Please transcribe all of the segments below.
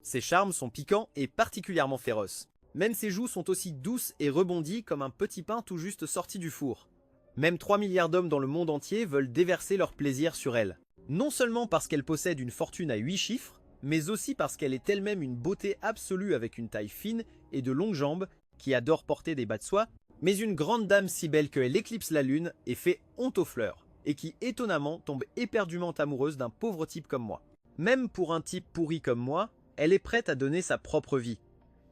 Ses charmes sont piquants et particulièrement féroces. Même ses joues sont aussi douces et rebondies comme un petit pain tout juste sorti du four. Même 3 milliards d'hommes dans le monde entier veulent déverser leur plaisir sur elle. Non seulement parce qu'elle possède une fortune à 8 chiffres, mais aussi parce qu'elle est elle-même une beauté absolue avec une taille fine et de longues jambes, qui adore porter des bas de soie, mais une grande dame si belle qu'elle éclipse la lune et fait honte aux fleurs, et qui étonnamment tombe éperdument amoureuse d'un pauvre type comme moi. Même pour un type pourri comme moi, elle est prête à donner sa propre vie.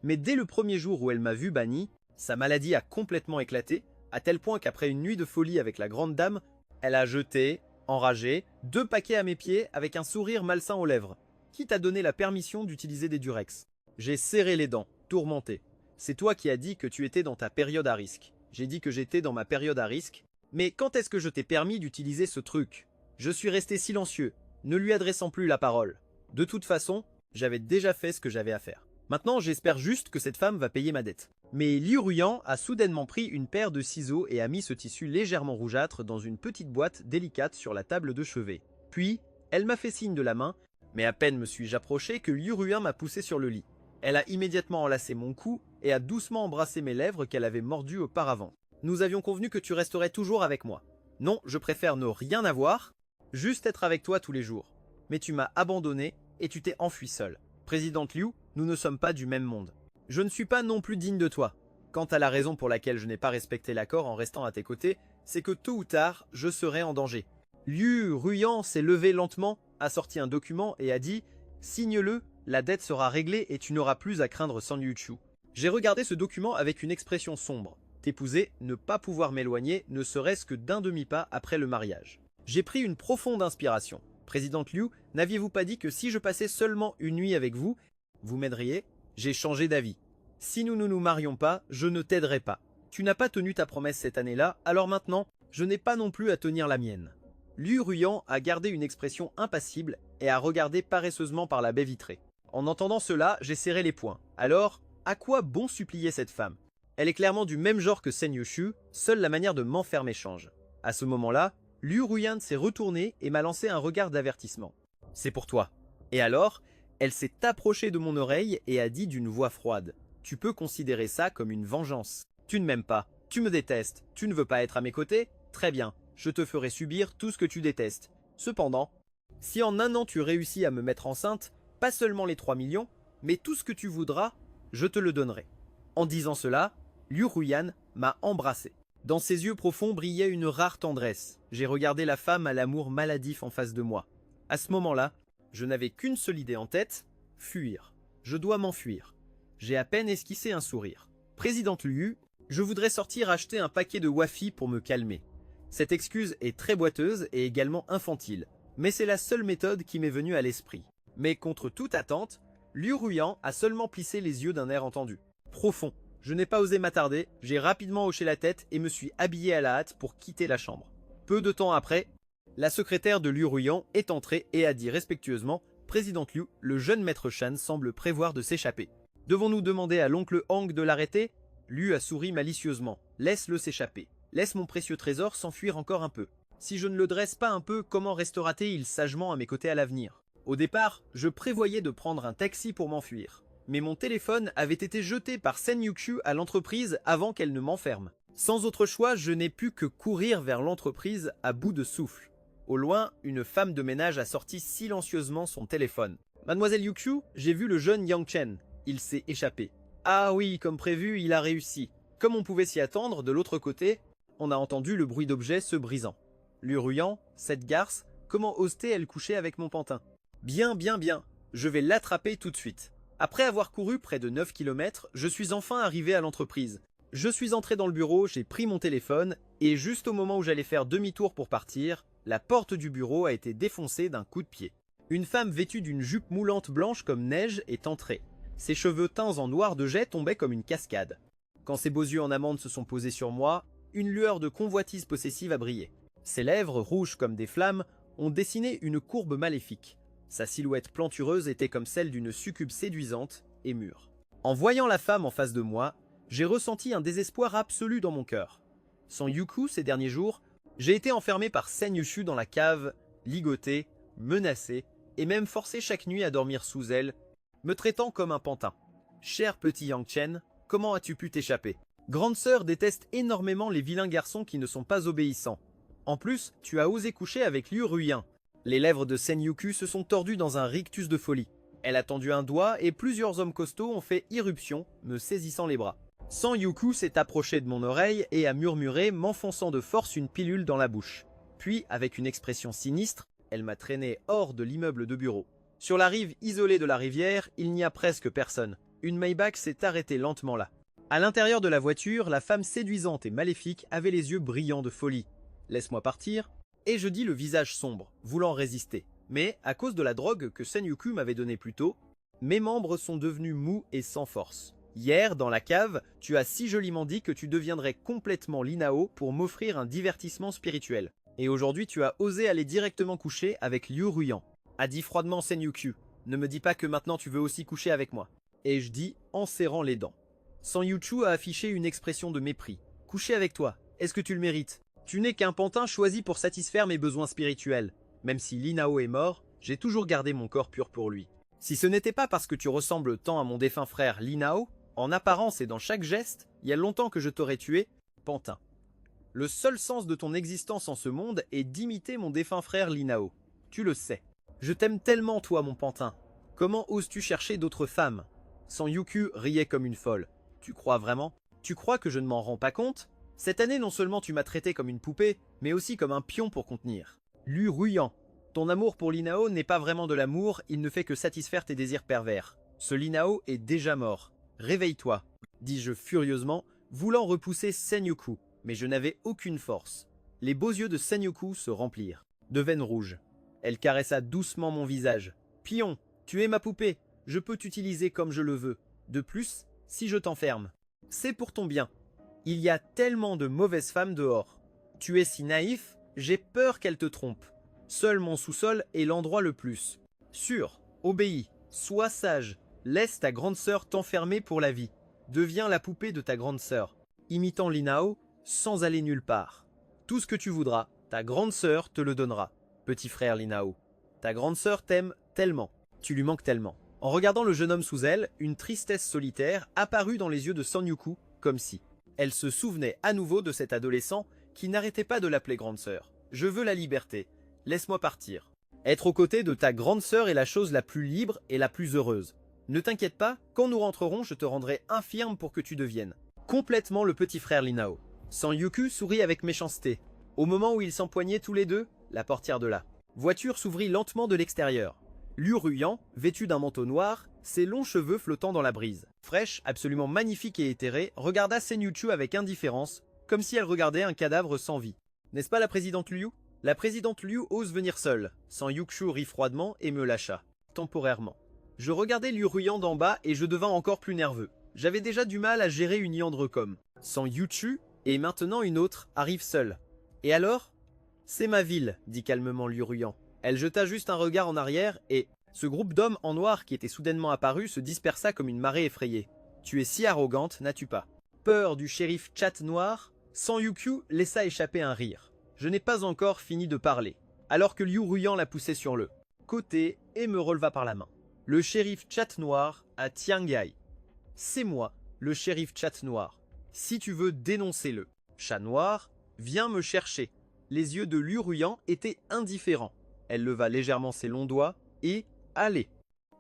Mais dès le premier jour où elle m'a vu banni, sa maladie a complètement éclaté, à tel point qu'après une nuit de folie avec la grande dame, elle a jeté, enragée, 2 paquets à mes pieds avec un sourire malsain aux lèvres, quitte à donner la permission d'utiliser des Durex. J'ai serré les dents, tourmenté. C'est toi qui as dit que tu étais dans ta période à risque. J'ai dit que j'étais dans ma période à risque. Mais quand est-ce que je t'ai permis d'utiliser ce truc? Je suis resté silencieux, ne lui adressant plus la parole. De toute façon, j'avais déjà fait ce que j'avais à faire. Maintenant, j'espère juste que cette femme va payer ma dette. Mais Liu Ruyan a soudainement pris une paire de ciseaux et a mis ce tissu légèrement rougeâtre dans une petite boîte délicate sur la table de chevet. Puis, elle m'a fait signe de la main, mais à peine me suis-je approché que Liu Ruyan m'a poussé sur le lit. Elle a immédiatement enlacé mon cou et a doucement embrassé mes lèvres qu'elle avait mordues auparavant. Nous avions convenu que tu resterais toujours avec moi. Non, je préfère ne rien avoir, juste être avec toi tous les jours. Mais tu m'as abandonné et tu t'es enfui seul. Présidente Liu, nous ne sommes pas du même monde. Je ne suis pas non plus digne de toi. Quant à la raison pour laquelle je n'ai pas respecté l'accord en restant à tes côtés, c'est que tôt ou tard, je serai en danger. Liu Ruyan s'est levé lentement, a sorti un document et a dit « Signe-le, la dette sera réglée et tu n'auras plus à craindre San Yu Chu ». J'ai regardé ce document avec une expression sombre. T'épouser, ne pas pouvoir m'éloigner, ne serait-ce que d'un demi-pas après le mariage. J'ai pris une profonde inspiration. Présidente Liu, n'aviez-vous pas dit que si je passais seulement une nuit avec vous, vous m'aideriez? J'ai changé d'avis. Si nous ne nous marions pas, je ne t'aiderai pas. Tu n'as pas tenu ta promesse cette année-là, alors maintenant, je n'ai pas non plus à tenir la mienne. Liu Ruyan a gardé une expression impassible et a regardé paresseusement par la baie vitrée. En entendant cela, j'ai serré les poings. Alors, à quoi bon supplier cette femme? Elle est clairement du même genre que Sen Yushu, seule la manière de m'enfermer change. À ce moment-là, Liu Ruyan s'est retournée et m'a lancé un regard d'avertissement. C'est pour toi. Et alors, elle s'est approchée de mon oreille et a dit d'une voix froide. Tu peux considérer ça comme une vengeance. Tu ne m'aimes pas, tu me détestes, tu ne veux pas être à mes côtés? Très bien, je te ferai subir tout ce que tu détestes. Cependant, si en un an tu réussis à me mettre enceinte, pas seulement les 3 millions, mais tout ce que tu voudras, je te le donnerai. En disant cela, Liu Ruyan m'a embrassé. Dans ses yeux profonds brillait une rare tendresse. J'ai regardé la femme à l'amour maladif en face de moi. À ce moment-là, je n'avais qu'une seule idée en tête, fuir. Je dois m'enfuir. J'ai à peine esquissé un sourire. Présidente Liu, je voudrais sortir acheter un paquet de wafi pour me calmer. Cette excuse est très boiteuse et également infantile, mais c'est la seule méthode qui m'est venue à l'esprit. Mais contre toute attente, Liu Ruyan a seulement plissé les yeux d'un air entendu. Profond. Je n'ai pas osé m'attarder, j'ai rapidement hoché la tête et me suis habillé à la hâte pour quitter la chambre. Peu de temps après, la secrétaire de Liu Ruyan est entrée et a dit respectueusement « Présidente Liu, le jeune maître Shan semble prévoir de s'échapper. Devons-nous demander à l'oncle Hang de l'arrêter ?» Liu a souri malicieusement. « Laisse-le s'échapper. Laisse mon précieux trésor s'enfuir encore un peu. Si je ne le dresse pas un peu, comment restera-t-il sagement à mes côtés à l'avenir? Au départ, je prévoyais de prendre un taxi pour m'enfuir. Mais mon téléphone avait été jeté par Sen Yukshu à l'entreprise avant qu'elle ne m'enferme. Sans autre choix, je n'ai pu que courir vers l'entreprise à bout de souffle. Au loin, une femme de ménage a sorti silencieusement son téléphone. « Mademoiselle Yukshu, j'ai vu le jeune Yang Chen. Il s'est échappé. » Ah oui, comme prévu, il a réussi. Comme on pouvait s'y attendre, de l'autre côté, on a entendu le bruit d'objets se brisant. Liu Ruyan, cette garce, comment ose-t-elle coucher avec mon pantin? Bien, bien, bien. Je vais l'attraper tout de suite. Après avoir couru près de 9 km, je suis enfin arrivé à l'entreprise. Je suis entré dans le bureau, j'ai pris mon téléphone, et juste au moment où j'allais faire demi-tour pour partir, la porte du bureau a été défoncée d'un coup de pied. Une femme vêtue d'une jupe moulante blanche comme neige est entrée. Ses cheveux teints en noir de jet tombaient comme une cascade. Quand ses beaux yeux en amande se sont posés sur moi, une lueur de convoitise possessive a brillé. Ses lèvres, rouges comme des flammes, ont dessiné une courbe maléfique. Sa silhouette plantureuse était comme celle d'une succube séduisante et mûre. En voyant la femme en face de moi, j'ai ressenti un désespoir absolu dans mon cœur. Sans Yuku ces derniers jours, j'ai été enfermé par Sen Yushu dans la cave, ligoté, menacé, et même forcé chaque nuit à dormir sous elle, me traitant comme un pantin. Cher petit Yang Chen, comment as-tu pu t'échapper? Grande sœur déteste énormément les vilains garçons qui ne sont pas obéissants. En plus, tu as osé coucher avec Liu Ruyan. Les lèvres de Senyuku se sont tordues dans un rictus de folie. Elle a tendu un doigt et plusieurs hommes costauds ont fait irruption, me saisissant les bras. San Yuku s'est approché de mon oreille et a murmuré, m'enfonçant de force une pilule dans la bouche. Puis, avec une expression sinistre, elle m'a traîné hors de l'immeuble de bureau. Sur la rive isolée de la rivière, il n'y a presque personne. Une Maybach s'est arrêtée lentement là. À l'intérieur de la voiture, la femme séduisante et maléfique avait les yeux brillants de folie. « Laisse-moi partir » et je dis le visage sombre, voulant résister. Mais, à cause de la drogue que Senyuku m'avait donnée plus tôt, mes membres sont devenus mous et sans force. Hier, dans la cave, tu as si joliment dit que tu deviendrais complètement l'Inao pour m'offrir un divertissement spirituel. Et aujourd'hui, tu as osé aller directement coucher avec Liu Ruyan. A dit froidement Senyuku, ne me dis pas que maintenant tu veux aussi coucher avec moi. Et je dis en serrant les dents. San Yuchu a affiché une expression de mépris. Coucher avec toi, est-ce que tu le mérites? Tu n'es qu'un pantin choisi pour satisfaire mes besoins spirituels. Même si l'Inao est mort, j'ai toujours gardé mon corps pur pour lui. Si ce n'était pas parce que tu ressembles tant à mon défunt frère l'Inao, en apparence et dans chaque geste, il y a longtemps que je t'aurais tué, pantin. Le seul sens de ton existence en ce monde est d'imiter mon défunt frère l'Inao. Tu le sais. Je t'aime tellement toi mon pantin. Comment oses-tu chercher d'autres femmes? San Yuku riait comme une folle. Tu crois vraiment? Tu crois que je ne m'en rends pas compte? Cette année non seulement tu m'as traité comme une poupée, mais aussi comme un pion pour contenir. Liu Ruyan, ton amour pour l'Inao n'est pas vraiment de l'amour, il ne fait que satisfaire tes désirs pervers. Ce l'Inao est déjà mort. Réveille-toi, dis-je furieusement, voulant repousser Senyuku, mais je n'avais aucune force. Les beaux yeux de Senyuku se remplirent, de veines rouges. Elle caressa doucement mon visage. Pion, tu es ma poupée, je peux t'utiliser comme je le veux. De plus, si je t'enferme, c'est pour ton bien. Il y a tellement de mauvaises femmes dehors. Tu es si naïf, j'ai peur qu'elles te trompent. Seul mon sous-sol est l'endroit le plus sûr. Obéis, sois sage. Laisse ta grande sœur t'enfermer pour la vie. Deviens la poupée de ta grande sœur, imitant l'Inao, sans aller nulle part. Tout ce que tu voudras, ta grande sœur te le donnera, petit frère l'Inao. Ta grande sœur t'aime tellement, tu lui manques tellement. En regardant le jeune homme sous elle, une tristesse solitaire apparut dans les yeux de San Yuku, comme si. Elle se souvenait à nouveau de cet adolescent qui n'arrêtait pas de l'appeler grande sœur. Je veux la liberté, laisse-moi partir. Être aux côtés de ta grande sœur est la chose la plus libre et la plus heureuse. Ne t'inquiète pas, quand nous rentrerons, je te rendrai infirme pour que tu deviennes complètement le petit frère l'Inao. San Yuku sourit avec méchanceté. Au moment où ils s'empoignaient tous les deux, la portière de la voiture s'ouvrit lentement de l'extérieur. Liu Ruyan, vêtu d'un manteau noir, ses longs cheveux flottant dans la brise. Fraîche, absolument magnifique et éthérée, regarda Senyuchu avec indifférence, comme si elle regardait un cadavre sans vie. N'est-ce pas la présidente Liu? La présidente Liu ose venir seule. San Yuchu rit froidement et me lâcha, temporairement. Je regardais Liu Ruyan d'en bas et je devins encore plus nerveux. J'avais déjà du mal à gérer une Yandrecom. San Yuchu, et maintenant une autre, arrive seule. Et alors? C'est ma ville, dit calmement Liu Ruyan. Elle jeta juste un regard en arrière et, ce groupe d'hommes en noir qui était soudainement apparu se dispersa comme une marée effrayée. Tu es si arrogante, n'as-tu pas peur du shérif Chat Noir? San Yuku laissa échapper un rire. Je n'ai pas encore fini de parler, alors que Liu Ruyan la poussait sur le côté et me releva par la main. Le shérif Chat Noir à Tiangai. C'est moi, le shérif Chat Noir. Si tu veux dénoncer le Chat Noir, viens me chercher. Les yeux de Liu Ruyan étaient indifférents. Elle leva légèrement ses longs doigts et allez.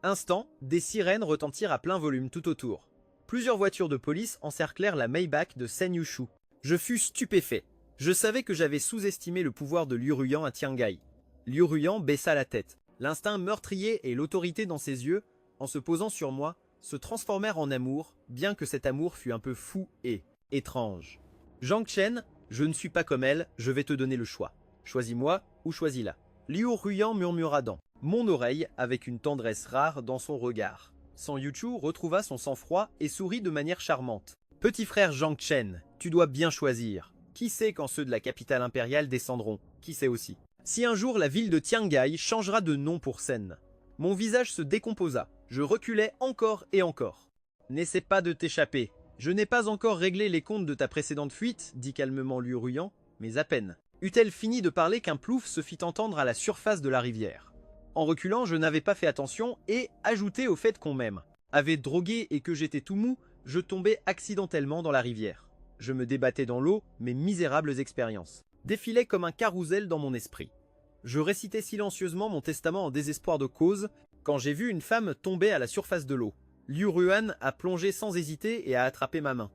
Instant, des sirènes retentirent à plein volume tout autour. Plusieurs voitures de police encerclèrent la Maybach de Senyuchu. Je fus stupéfait. Je savais que j'avais sous-estimé le pouvoir de Liu Ruyan à Tiangai. Liu Ruyan baissa la tête. L'instinct meurtrier et l'autorité dans ses yeux, en se posant sur moi, se transformèrent en amour, bien que cet amour fût un peu fou et étrange. Yang Chen, je ne suis pas comme elle, je vais te donner le choix. Choisis-moi ou choisis-la. Liu Ruyan murmura dans mon oreille avec une tendresse rare dans son regard. San Yuchu retrouva son sang-froid et sourit de manière charmante. Petit frère Yang Chen, tu dois bien choisir. Qui sait quand ceux de la capitale impériale descendront? Qui sait aussi? Si un jour la ville de Tiangai changera de nom pour Sen. Mon visage se décomposa. Je reculai encore et encore. N'essaie pas de t'échapper. Je n'ai pas encore réglé les comptes de ta précédente fuite, dit calmement Liu Ruyan, mais à peine. Eut-elle fini de parler qu'un plouf se fit entendre à la surface de la rivière. En reculant, je n'avais pas fait attention et, ajouté au fait qu'on m'aime, avait drogué et que j'étais tout mou, je tombais accidentellement dans la rivière. Je me débattais dans l'eau, mes misérables expériences défilaient comme un carrousel dans mon esprit. Je récitais silencieusement mon testament en désespoir de cause quand j'ai vu une femme tomber à la surface de l'eau. Liu Ruan a plongé sans hésiter et a attrapé ma main.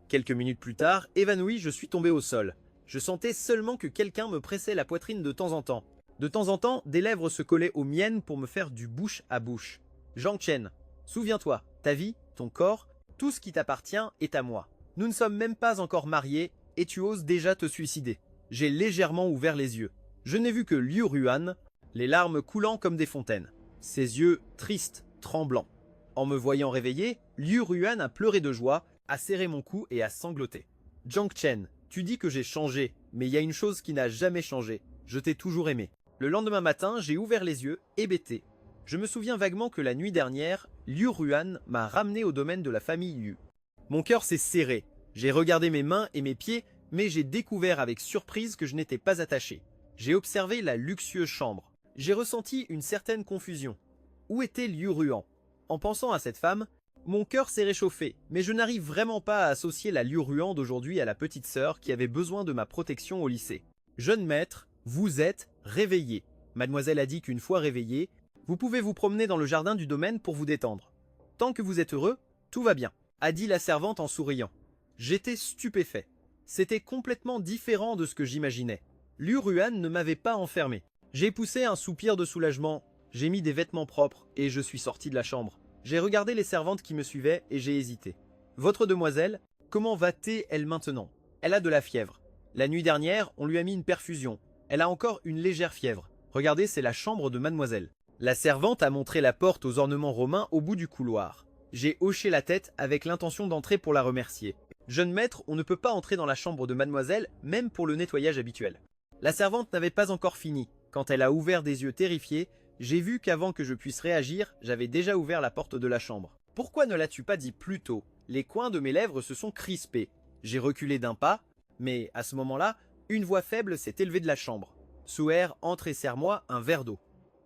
Quelques minutes plus tard, évanoui, je suis tombé au sol. Je sentais seulement que quelqu'un me pressait la poitrine de temps en temps. De temps en temps, des lèvres se collaient aux miennes pour me faire du bouche à bouche. Zhang Chen, souviens-toi, ta vie, ton corps, tout ce qui t'appartient est à moi. Nous ne sommes même pas encore mariés et tu oses déjà te suicider. J'ai légèrement ouvert les yeux. Je n'ai vu que Liu Ruan, les larmes coulant comme des fontaines. Ses yeux tristes, tremblants. En me voyant réveillé, Liu Ruan a pleuré de joie, a serré mon cou et a sangloté. Zhang Chen, tu dis que j'ai changé, mais il y a une chose qui n'a jamais changé. Je t'ai toujours aimé. Le lendemain matin, j'ai ouvert les yeux, hébété. Je me souviens vaguement que la nuit dernière, Liu Ruan m'a ramené au domaine de la famille Liu. Mon cœur s'est serré. J'ai regardé mes mains et mes pieds, mais j'ai découvert avec surprise que je n'étais pas attaché. J'ai observé la luxueuse chambre. J'ai ressenti une certaine confusion. Où était Liu Ruan? En pensant à cette femme, mon cœur s'est réchauffé, mais je n'arrive vraiment pas à associer la Liu Ruan d'aujourd'hui à la petite sœur qui avait besoin de ma protection au lycée. Jeune maître, vous êtes réveillé. Mademoiselle a dit qu'une fois réveillé, vous pouvez vous promener dans le jardin du domaine pour vous détendre. Tant que vous êtes heureux, tout va bien, a dit la servante en souriant. J'étais stupéfait. C'était complètement différent de ce que j'imaginais. Liu Ruan ne m'avait pas enfermé. J'ai poussé un soupir de soulagement, j'ai mis des vêtements propres et je suis sorti de la chambre. J'ai regardé les servantes qui me suivaient et j'ai hésité. Votre demoiselle, comment va-t-elle maintenant? Elle a de la fièvre. La nuit dernière, on lui a mis une perfusion. Elle a encore une légère fièvre. Regardez, c'est la chambre de mademoiselle. La servante a montré la porte aux ornements romains au bout du couloir. J'ai hoché la tête avec l'intention d'entrer pour la remercier. Jeune maître, on ne peut pas entrer dans la chambre de mademoiselle, même pour le nettoyage habituel. La servante n'avait pas encore fini. Quand elle a ouvert des yeux terrifiés, j'ai vu qu'avant que je puisse réagir, j'avais déjà ouvert la porte de la chambre. Pourquoi ne l'as-tu pas dit plus tôt? Les coins de mes lèvres se sont crispés. J'ai reculé d'un pas, mais à ce moment-là, une voix faible s'est élevée de la chambre. Souhair, entre et serre-moi un verre d'eau.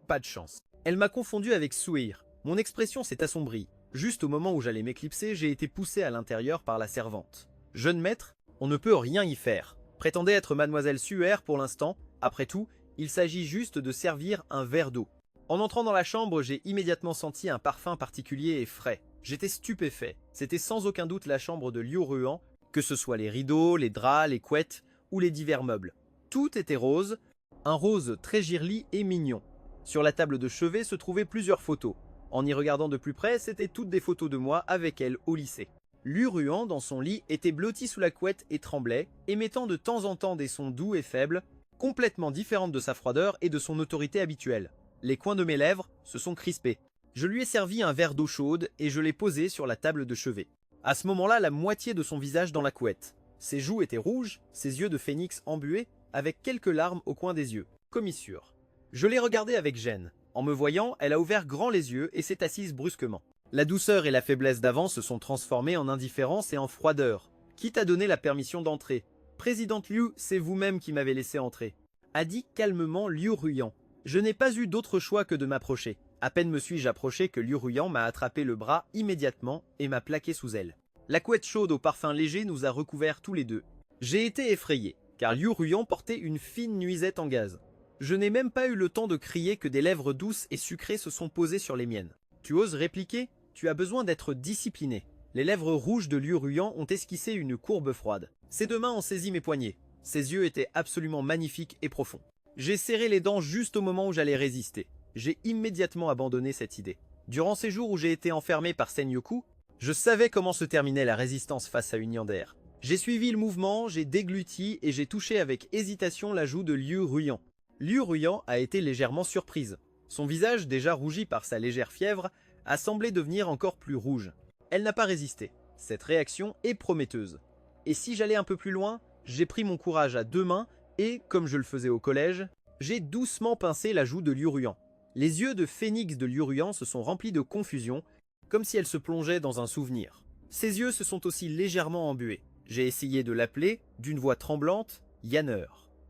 Pas de chance. Elle m'a confondu avec Souhair. Mon expression s'est assombrie. Juste au moment où j'allais m'éclipser, j'ai été poussé à l'intérieur par la servante. Jeune maître, on ne peut rien y faire. Prétendez être mademoiselle Souhair pour l'instant. Après tout, il s'agit juste de servir un verre d'eau. En entrant dans la chambre, j'ai immédiatement senti un parfum particulier et frais. J'étais stupéfait. C'était sans aucun doute la chambre de Liu Ruan, que ce soit les rideaux, les draps, les couettes ou les divers meubles. Tout était rose, un rose très girly et mignon. Sur la table de chevet se trouvaient plusieurs photos. En y regardant de plus près, c'étaient toutes des photos de moi avec elle au lycée. Liu Ruan, dans son lit, était blotti sous la couette et tremblait, émettant de temps en temps des sons doux et faibles, complètement différentes de sa froideur et de son autorité habituelle. Les coins de mes lèvres se sont crispés. Je lui ai servi un verre d'eau chaude et je l'ai posé sur la table de chevet. À ce moment-là, la moitié de son visage dans la couette. Ses joues étaient rouges, ses yeux de phénix embués, avec quelques larmes au coin des yeux. Commissure. Je l'ai regardée avec gêne. En me voyant, elle a ouvert grand les yeux et s'est assise brusquement. La douceur et la faiblesse d'avant se sont transformées en indifférence et en froideur. Qui t'a donné la permission d'entrer? Présidente Liu, c'est vous-même qui m'avez laissé entrer. A dit calmement Liu Ruan. Je n'ai pas eu d'autre choix que de m'approcher. À peine me suis-je approché que Liu Ruan m'a attrapé le bras immédiatement et m'a plaqué sous elle. La couette chaude au parfum léger nous a recouverts tous les deux. J'ai été effrayé, car Liu Ruan portait une fine nuisette en gaze. Je n'ai même pas eu le temps de crier que des lèvres douces et sucrées se sont posées sur les miennes. Tu oses répliquer? Tu as besoin d'être discipliné. Les lèvres rouges de Liu Ruan ont esquissé une courbe froide. Ses deux mains ont saisi mes poignets. Ses yeux étaient absolument magnifiques et profonds. J'ai serré les dents juste au moment où j'allais résister. J'ai immédiatement abandonné cette idée. Durant ces jours où j'ai été enfermé par Senyoku, je savais comment se terminait la résistance face à une Yandere. J'ai suivi le mouvement, j'ai dégluti et j'ai touché avec hésitation la joue de Liu Ruan. Liu Ruan a été légèrement surprise. Son visage, déjà rougi par sa légère fièvre, a semblé devenir encore plus rouge. Elle n'a pas résisté. Cette réaction est prometteuse. Et si j'allais un peu plus loin, j'ai pris mon courage à deux mains et, comme je le faisais au collège, j'ai doucement pincé la joue de Liu Ruan. Les yeux de phénix de Liu Ruan se sont remplis de confusion, comme si elle se plongeait dans un souvenir. Ses yeux se sont aussi légèrement embués. J'ai essayé de l'appeler, d'une voix tremblante, Yanner.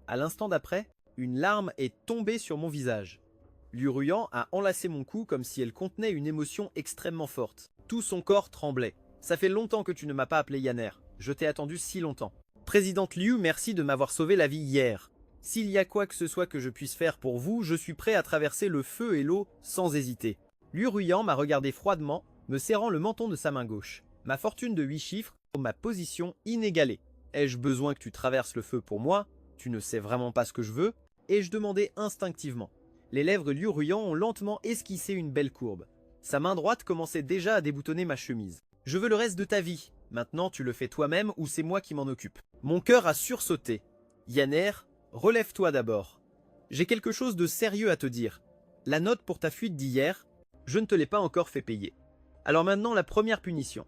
À l'instant d'après, une larme est tombée sur mon visage. Liu Ruyan a enlacé mon cou comme si elle contenait une émotion extrêmement forte. Tout son corps tremblait. Ça fait longtemps que tu ne m'as pas appelé Yanner. Je t'ai attendu si longtemps. Présidente Liu, merci de m'avoir sauvé la vie hier. S'il y a quoi que ce soit que je puisse faire pour vous, je suis prêt à traverser le feu et l'eau sans hésiter. Liu Ruyan m'a regardé froidement, me serrant le menton de sa main gauche. Ma fortune de 8 chiffres, ma position inégalée. Ai-je besoin que tu traverses le feu pour moi? Tu ne sais vraiment pas ce que je veux? Ai-je demandé instinctivement. Les lèvres de Liu Ruyan ont lentement esquissé une belle courbe. Sa main droite commençait déjà à déboutonner ma chemise. Je veux le reste de ta vie. Maintenant, tu le fais toi-même ou c'est moi qui m'en occupe. Mon cœur a sursauté. Yanner, relève-toi d'abord. J'ai quelque chose de sérieux à te dire. La note pour ta fuite d'hier, je ne te l'ai pas encore fait payer. Alors maintenant, la première punition.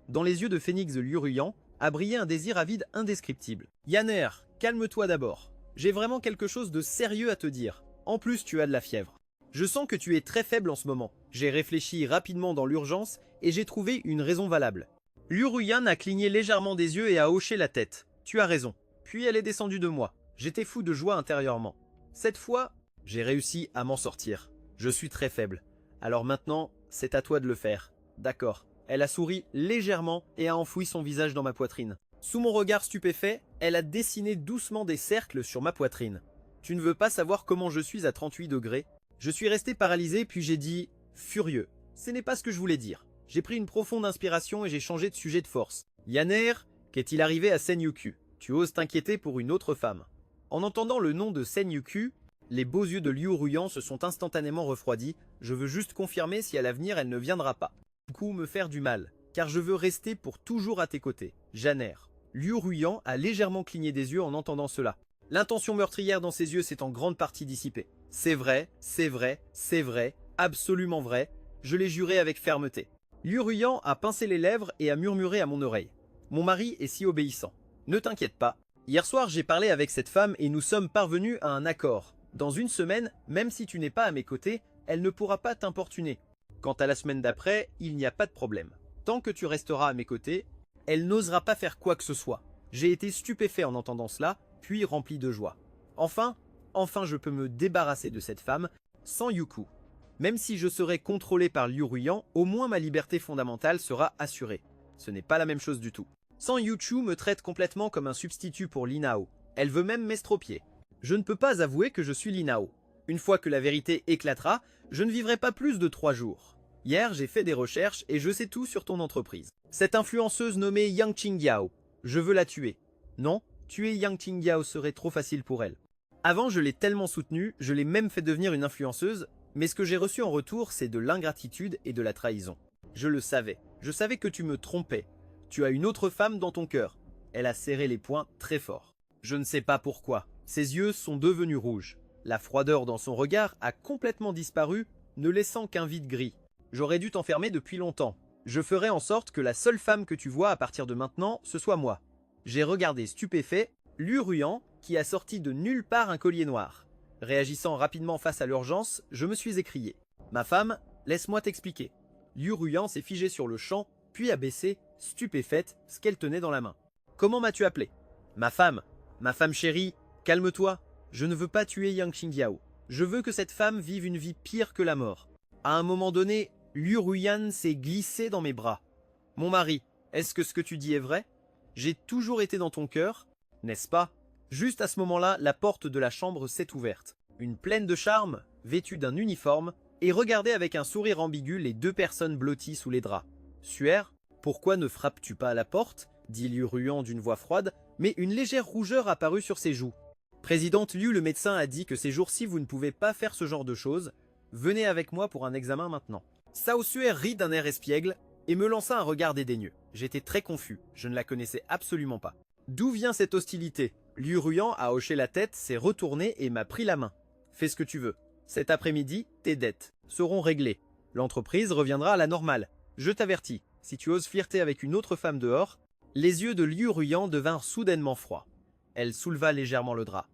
Dans les yeux de Phénix de Liu Ruyan a brillé un désir avide indescriptible. Yanner, calme-toi d'abord. J'ai vraiment quelque chose de sérieux à te dire. En plus, tu as de la fièvre. Je sens que tu es très faible en ce moment. J'ai réfléchi rapidement dans l'urgence et j'ai trouvé une raison valable. Liu Ruyan a cligné légèrement des yeux et a hoché la tête. Tu as raison. Puis elle est descendue de moi. J'étais fou de joie intérieurement. Cette fois, j'ai réussi à m'en sortir. Je suis très faible. Alors maintenant, c'est à toi de le faire. D'accord. Elle a souri légèrement et a enfoui son visage dans ma poitrine. Sous mon regard stupéfait, elle a dessiné doucement des cercles sur ma poitrine. Tu ne veux pas savoir comment je suis à 38 degrés? Je suis resté paralysé puis j'ai dit « furieux ». Ce n'est pas ce que je voulais dire. J'ai pris une profonde inspiration et j'ai changé de sujet de force. Yanner, qu'est-il arrivé à Senyuku? Tu oses t'inquiéter pour une autre femme. En entendant le nom de Senyuku, les beaux yeux de Liu Ruyan se sont instantanément refroidis. Je veux juste confirmer si à l'avenir elle ne viendra pas. Du coup me faire du mal, car je veux rester pour toujours à tes côtés. Janner. Liu Ruyan a légèrement cligné des yeux en entendant cela. L'intention meurtrière dans ses yeux s'est en grande partie dissipée. C'est vrai, c'est vrai, c'est vrai, absolument vrai. Je l'ai juré avec fermeté. Liu Ruyan a pincé les lèvres et a murmuré à mon oreille. Mon mari est si obéissant. Ne t'inquiète pas. Hier soir, j'ai parlé avec cette femme et nous sommes parvenus à un accord. Dans une semaine, même si tu n'es pas à mes côtés, elle ne pourra pas t'importuner. Quant à la semaine d'après, il n'y a pas de problème. Tant que tu resteras à mes côtés, elle n'osera pas faire quoi que ce soit. J'ai été stupéfait en entendant cela, puis rempli de joie. Enfin je peux me débarrasser de cette femme sans Yuku. Même si je serai contrôlé par Liu Ruyan, au moins ma liberté fondamentale sera assurée. Ce n'est pas la même chose du tout. San Yuchu me traite complètement comme un substitut pour Linao. Elle veut même m'estropier. Je ne peux pas avouer que je suis Linao. Une fois que la vérité éclatera, je ne vivrai pas plus de 3 jours. Hier, j'ai fait des recherches et je sais tout sur ton entreprise. Cette influenceuse nommée Yang Qingyao. Je veux la tuer. Non, tuer Yang Qingyao serait trop facile pour elle. Avant, je l'ai tellement soutenue, je l'ai même fait devenir une influenceuse, mais ce que j'ai reçu en retour, c'est de l'ingratitude et de la trahison. Je le savais. Je savais que tu me trompais. Tu as une autre femme dans ton cœur. Elle a serré les poings très fort. Je ne sais pas pourquoi. Ses yeux sont devenus rouges. La froideur dans son regard a complètement disparu, ne laissant qu'un vide gris. J'aurais dû t'enfermer depuis longtemps. Je ferai en sorte que la seule femme que tu vois à partir de maintenant, ce soit moi. J'ai regardé stupéfait Liu Ruyan, qui a sorti de nulle part un collier noir. Réagissant rapidement face à l'urgence, je me suis écrié. Ma femme, laisse-moi t'expliquer. Liu Ruyan s'est figée sur le champ, puis a baissé, stupéfaite, ce qu'elle tenait dans la main. Comment m'as-tu appelé? Ma femme chérie, calme-toi. Je ne veux pas tuer Yang Qingyao. Je veux que cette femme vive une vie pire que la mort. À un moment donné, Liu Ruyan s'est glissé dans mes bras. Mon mari, est-ce que ce que tu dis est vrai? J'ai toujours été dans ton cœur, n'est-ce pas? Juste à ce moment-là, la porte de la chambre s'est ouverte. Une pleine de charme, vêtue d'un uniforme, et regardait avec un sourire ambigu les 2 personnes blotties sous les draps. Suaire, pourquoi ne frappes-tu pas à la porte? Dit Liu Ruyan d'une voix froide, mais une légère rougeur apparut sur ses joues. Présidente Liu, le médecin a dit que ces jours-ci vous ne pouvez pas faire ce genre de choses. Venez avec moi pour un examen maintenant. Sao Suaire rit d'un air espiègle et me lança un regard dédaigneux. J'étais très confus, je ne la connaissais absolument pas. D'où vient cette hostilité? Liu Ruyan a hoché la tête, s'est retourné et m'a pris la main. Fais ce que tu veux. Cet après-midi, tes dettes seront réglées. L'entreprise reviendra à la normale. Je t'avertis, si tu oses flirter avec une autre femme dehors, les yeux de Liu Ruyan devinrent soudainement froids. Elle souleva légèrement le drap.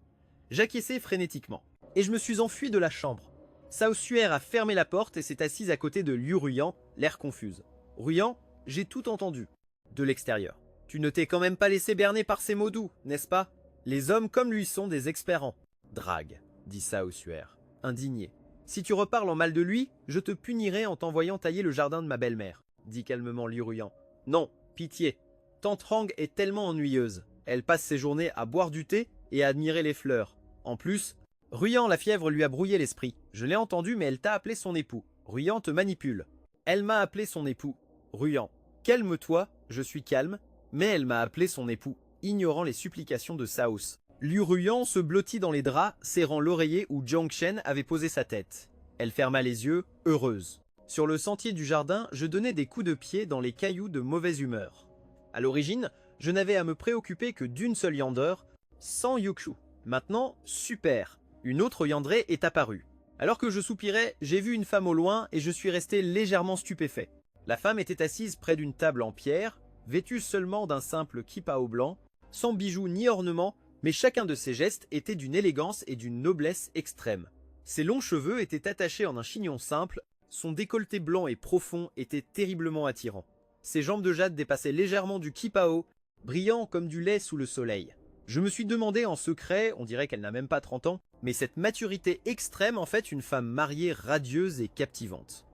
J'acquiesçai frénétiquement, et je me suis enfui de la chambre. Sao Suaire a fermé la porte et s'est assise à côté de Liu Ruyan, l'air confuse. Ruyan, j'ai tout entendu. De l'extérieur. Tu ne t'es quand même pas laissé berner par ces mots doux, n'est-ce pas? Les hommes comme lui sont des experts en drague, dit Sao Suaire, indigné. Si tu reparles en mal de lui, je te punirai en t'envoyant tailler le jardin de ma belle-mère, dit calmement Liu Ruyang. Non, pitié. Tante Hang est tellement ennuyeuse. Elle passe ses journées à boire du thé et à admirer les fleurs. En plus, Ruyang la fièvre lui a brouillé l'esprit. Je l'ai entendu, mais elle t'a appelé son époux. Ruyang te manipule. Elle m'a appelé son époux. Ruyang, calme-toi, je suis calme, mais elle m'a appelé son époux, ignorant les supplications de Saos. Liu Ruyang se blottit dans les draps, serrant l'oreiller où Jiang Chen avait posé sa tête. Elle ferma les yeux, heureuse. Sur le sentier du jardin, je donnais des coups de pied dans les cailloux de mauvaise humeur. À l'origine, je n'avais à me préoccuper que d'une seule Yander, sans Yukshu. Maintenant, super, une autre Yandere est apparue. Alors que je soupirais, j'ai vu une femme au loin et je suis resté légèrement stupéfait. La femme était assise près d'une table en pierre, vêtue seulement d'un simple kipao blanc, sans bijoux ni ornements, mais chacun de ses gestes était d'une élégance et d'une noblesse extrême. Ses longs cheveux étaient attachés en un chignon simple, son décolleté blanc et profond était terriblement attirant. Ses jambes de jade dépassaient légèrement du kipao, brillant comme du lait sous le soleil. Je me suis demandé en secret, on dirait qu'elle n'a même pas 30 ans, mais cette maturité extrême en fait une femme mariée radieuse et captivante.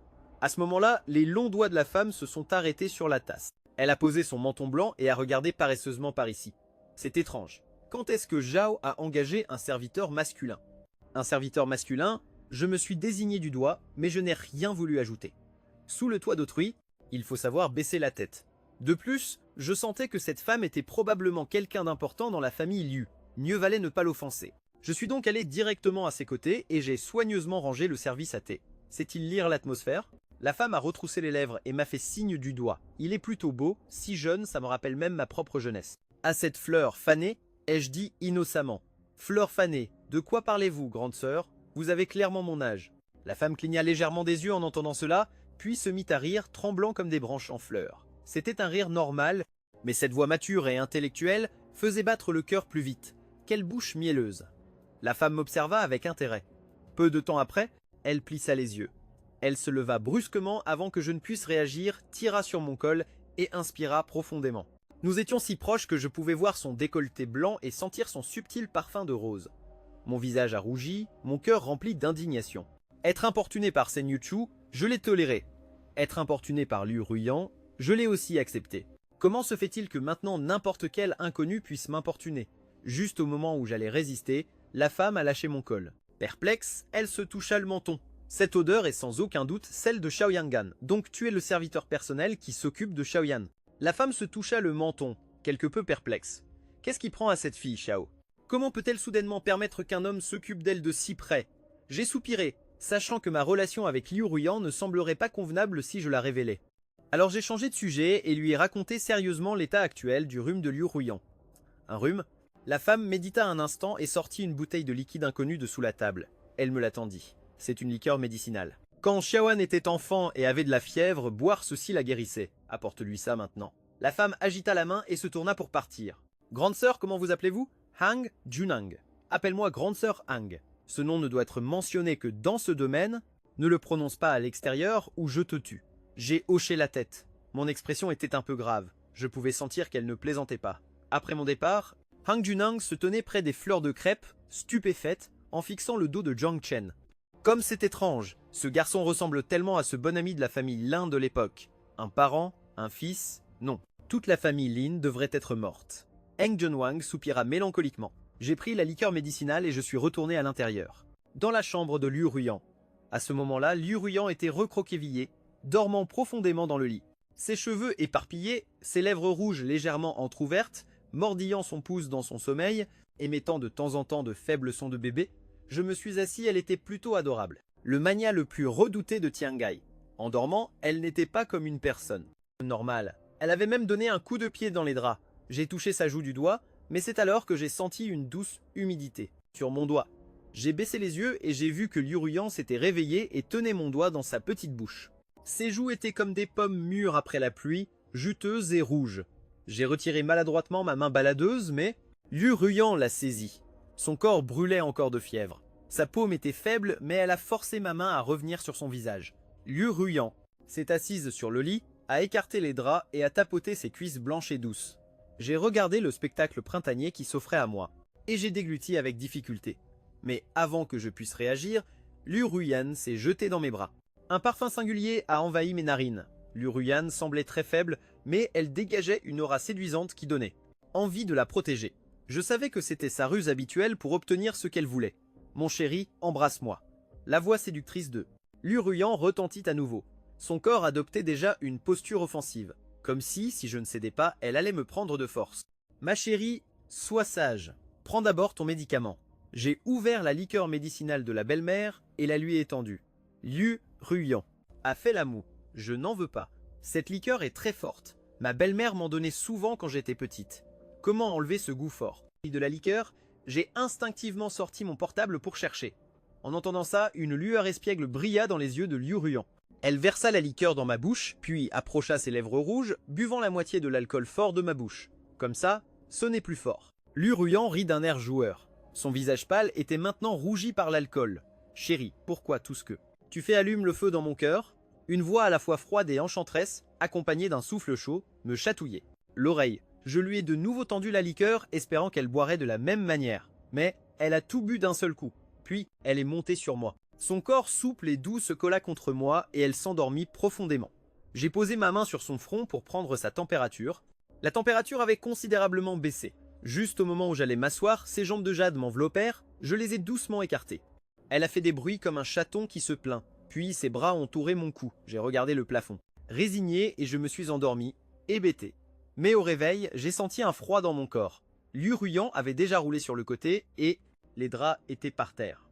À ce moment-là, les longs doigts de la femme se sont arrêtés sur la tasse. Elle a posé son menton blanc et a regardé paresseusement par ici. C'est étrange. Quand est-ce que Zhao a engagé un serviteur masculin? Un serviteur masculin, je me suis désigné du doigt, mais je n'ai rien voulu ajouter. Sous le toit d'autrui, il faut savoir baisser la tête. De plus, je sentais que cette femme était probablement quelqu'un d'important dans la famille Liu. Mieux valait ne pas l'offenser. Je suis donc allé directement à ses côtés et j'ai soigneusement rangé le service à thé. Sait-il lire l'atmosphère? La femme a retroussé les lèvres et m'a fait signe du doigt. Il est plutôt beau, si jeune, ça me rappelle même ma propre jeunesse. À cette fleur fanée, ai-je dit innocemment. Fleur fanée, de quoi parlez-vous, grande sœur? Vous avez clairement mon âge. La femme cligna légèrement des yeux en entendant cela, puis se mit à rire, tremblant comme des branches en fleurs. C'était un rire normal, mais cette voix mature et intellectuelle faisait battre le cœur plus vite. Quelle bouche mielleuse! La femme m'observa avec intérêt. Peu de temps après, elle plissa les yeux. Elle se leva brusquement avant que je ne puisse réagir, tira sur mon col et inspira profondément. Nous étions si proches que je pouvais voir son décolleté blanc et sentir son subtil parfum de rose. Mon visage a rougi, mon cœur rempli d'indignation. Être importuné par Senyu-Chu, je l'ai toléré. Être importuné par Liu Ruyang, je l'ai aussi accepté. Comment se fait-il que maintenant n'importe quel inconnu puisse m'importuner? Juste au moment où j'allais résister, la femme a lâché mon col. Perplexe, elle se toucha le menton. Cette odeur est sans aucun doute celle de Xiaoyangan, donc tu es le serviteur personnel qui s'occupe de Xiaoyan. La femme se toucha le menton, quelque peu perplexe. Qu'est-ce qui prend à cette fille, Xiao? Comment peut-elle soudainement permettre qu'un homme s'occupe d'elle de si près? J'ai soupiré, sachant que ma relation avec Liu Ruyang ne semblerait pas convenable si je la révélais. Alors j'ai changé de sujet et lui ai raconté sérieusement l'état actuel du rhume de Liu Ruyang. Un rhume? La femme médita un instant et sortit une bouteille de liquide inconnu de sous la table. Elle me l'attendit. C'est une liqueur médicinale. Quand Xiaoan était enfant et avait de la fièvre, boire ceci la guérissait. Apporte-lui ça maintenant. La femme agita la main et se tourna pour partir. Grande sœur, comment vous appelez-vous? Hang Junang. Appelle-moi grande sœur Hang. Ce nom ne doit être mentionné que dans ce domaine. Ne le prononce pas à l'extérieur ou je te tue. J'ai hoché la tête. Mon expression était un peu grave. Je pouvais sentir qu'elle ne plaisantait pas. Après mon départ, Hang Junang se tenait près des fleurs de crêpe, stupéfaite, en fixant le dos de Jiang Chen. Comme c'est étrange, ce garçon ressemble tellement à ce bon ami de la famille Lin de l'époque. Un parent, un fils, non. Toute la famille Lin devrait être morte. Heng Junwang soupira mélancoliquement. J'ai pris la liqueur médicinale et je suis retourné à l'intérieur. Dans la chambre de Liu Ruyang. À ce moment-là, Liu Ruyang était recroquevillé, dormant profondément dans le lit. Ses cheveux éparpillés, ses lèvres rouges légèrement entr'ouvertes, mordillant son pouce dans son sommeil, émettant de temps en temps de faibles sons de bébé, je me suis assis, elle était plutôt adorable. Le mania le plus redouté de Tiangai. En dormant, elle n'était pas comme une personne normale. Elle avait même donné un coup de pied dans les draps. J'ai touché sa joue du doigt, mais c'est alors que j'ai senti une douce humidité sur mon doigt. J'ai baissé les yeux et j'ai vu que Liu Ruyang s'était réveillé et tenait mon doigt dans sa petite bouche. Ses joues étaient comme des pommes mûres après la pluie, juteuses et rouges. J'ai retiré maladroitement ma main baladeuse, mais Liu Ruyang l'a saisie. Son corps brûlait encore de fièvre. Sa paume était faible, mais elle a forcé ma main à revenir sur son visage. Liu Ruyang s'est assise sur le lit, a écarté les draps et a tapoté ses cuisses blanches et douces. J'ai regardé le spectacle printanier qui s'offrait à moi, et j'ai dégluti avec difficulté. Mais avant que je puisse réagir, Liu Ruyan s'est jeté dans mes bras. Un parfum singulier a envahi mes narines. Liu Ruyan semblait très faible, mais elle dégageait une aura séduisante qui donnait envie de la protéger. Je savais que c'était sa ruse habituelle pour obtenir ce qu'elle voulait. Mon chéri, embrasse-moi. La voix séductrice de Liu Ruyan retentit à nouveau. Son corps adoptait déjà une posture offensive, comme si je ne cédais pas, elle allait me prendre de force. Ma chérie, sois sage. Prends d'abord ton médicament. J'ai ouvert la liqueur médicinale de la belle-mère et la lui ai étendue. Liu Ruyan a fait la moue. Je n'en veux pas. Cette liqueur est très forte. Ma belle-mère m'en donnait souvent quand j'étais petite. Comment enlever ce goût fort? De la liqueur, j'ai instinctivement sorti mon portable pour chercher. En entendant ça, une lueur espiègle brilla dans les yeux de Liu Ruyan. Elle versa la liqueur dans ma bouche, puis approcha ses lèvres rouges, buvant la moitié de l'alcool fort de ma bouche. Comme ça, sonnez plus fort. Liu Ruyan rit d'un air joueur. Son visage pâle était maintenant rougi par l'alcool. Chérie, pourquoi tout ce que tu fais allume le feu dans mon cœur? Une voix à la fois froide et enchanteresse, accompagnée d'un souffle chaud, me chatouillait l'oreille. Je lui ai de nouveau tendu la liqueur, espérant qu'elle boirait de la même manière. Mais elle a tout bu d'un seul coup. Puis, elle est montée sur moi. Son corps souple et doux se colla contre moi et elle s'endormit profondément. J'ai posé ma main sur son front pour prendre sa température. La température avait considérablement baissé. Juste au moment où j'allais m'asseoir, ses jambes de jade m'enveloppèrent, je les ai doucement écartées. Elle a fait des bruits comme un chaton qui se plaint. Puis ses bras ont entouré mon cou. J'ai regardé le plafond. Résigné et je me suis endormi, hébété. Mais au réveil, j'ai senti un froid dans mon corps. Liu Ruyan avait déjà roulé sur le côté et les draps étaient par terre.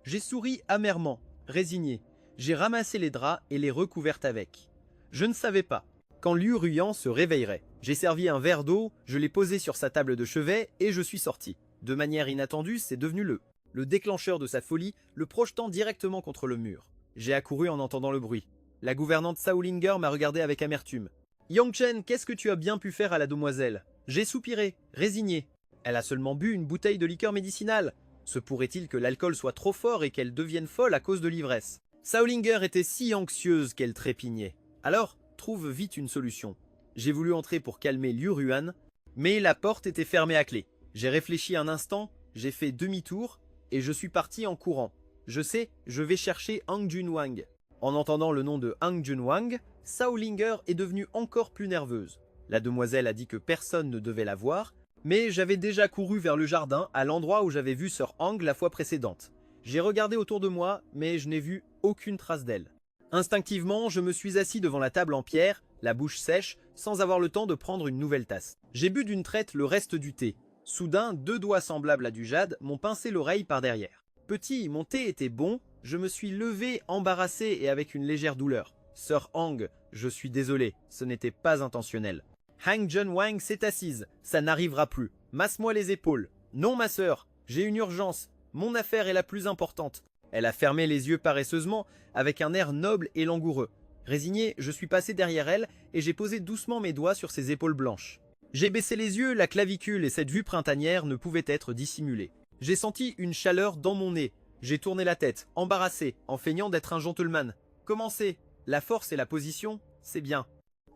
J'ai souri amèrement, résigné. J'ai ramassé les draps et les recouvert avec. Je ne savais pas quand Liu Ruyan se réveillerait. J'ai servi un verre d'eau, je l'ai posé sur sa table de chevet et je suis sorti. De manière inattendue, c'est devenu le déclencheur de sa folie, le projetant directement contre le mur. J'ai accouru en entendant le bruit. La gouvernante Shaolinger m'a regardé avec amertume. Yang Chen, qu'est-ce que tu as bien pu faire à la demoiselle? J'ai soupiré, résigné. Elle a seulement bu une bouteille de liqueur médicinale. Se pourrait-il que l'alcool soit trop fort et qu'elle devienne folle à cause de l'ivresse? Shaolinger était si anxieuse qu'elle trépignait. Alors, trouve vite une solution. J'ai voulu entrer pour calmer Liu Ruyan, mais la porte était fermée à clé. J'ai réfléchi un instant, j'ai fait demi-tour et je suis parti en courant. Je sais, je vais chercher Han Junwang. En entendant le nom de Han Junwang, Shaolinger est devenue encore plus nerveuse. La demoiselle a dit que personne ne devait la voir, mais j'avais déjà couru vers le jardin, à l'endroit où j'avais vu Sir Hang la fois précédente. J'ai regardé autour de moi, mais je n'ai vu aucune trace d'elle. Instinctivement, je me suis assis devant la table en pierre, la bouche sèche, sans avoir le temps de prendre une nouvelle tasse. J'ai bu d'une traite le reste du thé. Soudain, 2 doigts semblables à du jade m'ont pincé l'oreille par derrière. Petit, mon thé était bon, je me suis levé embarrassé et avec une légère douleur. Sir Hang, je suis désolé, ce n'était pas intentionnel. Han Junwang s'est assise, ça n'arrivera plus. Masse-moi les épaules. Non ma sœur, j'ai une urgence, mon affaire est la plus importante. Elle a fermé les yeux paresseusement, avec un air noble et langoureux. Résigné, je suis passé derrière elle et j'ai posé doucement mes doigts sur ses épaules blanches. J'ai baissé les yeux, la clavicule et cette vue printanière ne pouvaient être dissimulées. J'ai senti une chaleur dans mon nez. J'ai tourné la tête, embarrassé, en feignant d'être un gentleman. Commencez. La force et la position, c'est bien.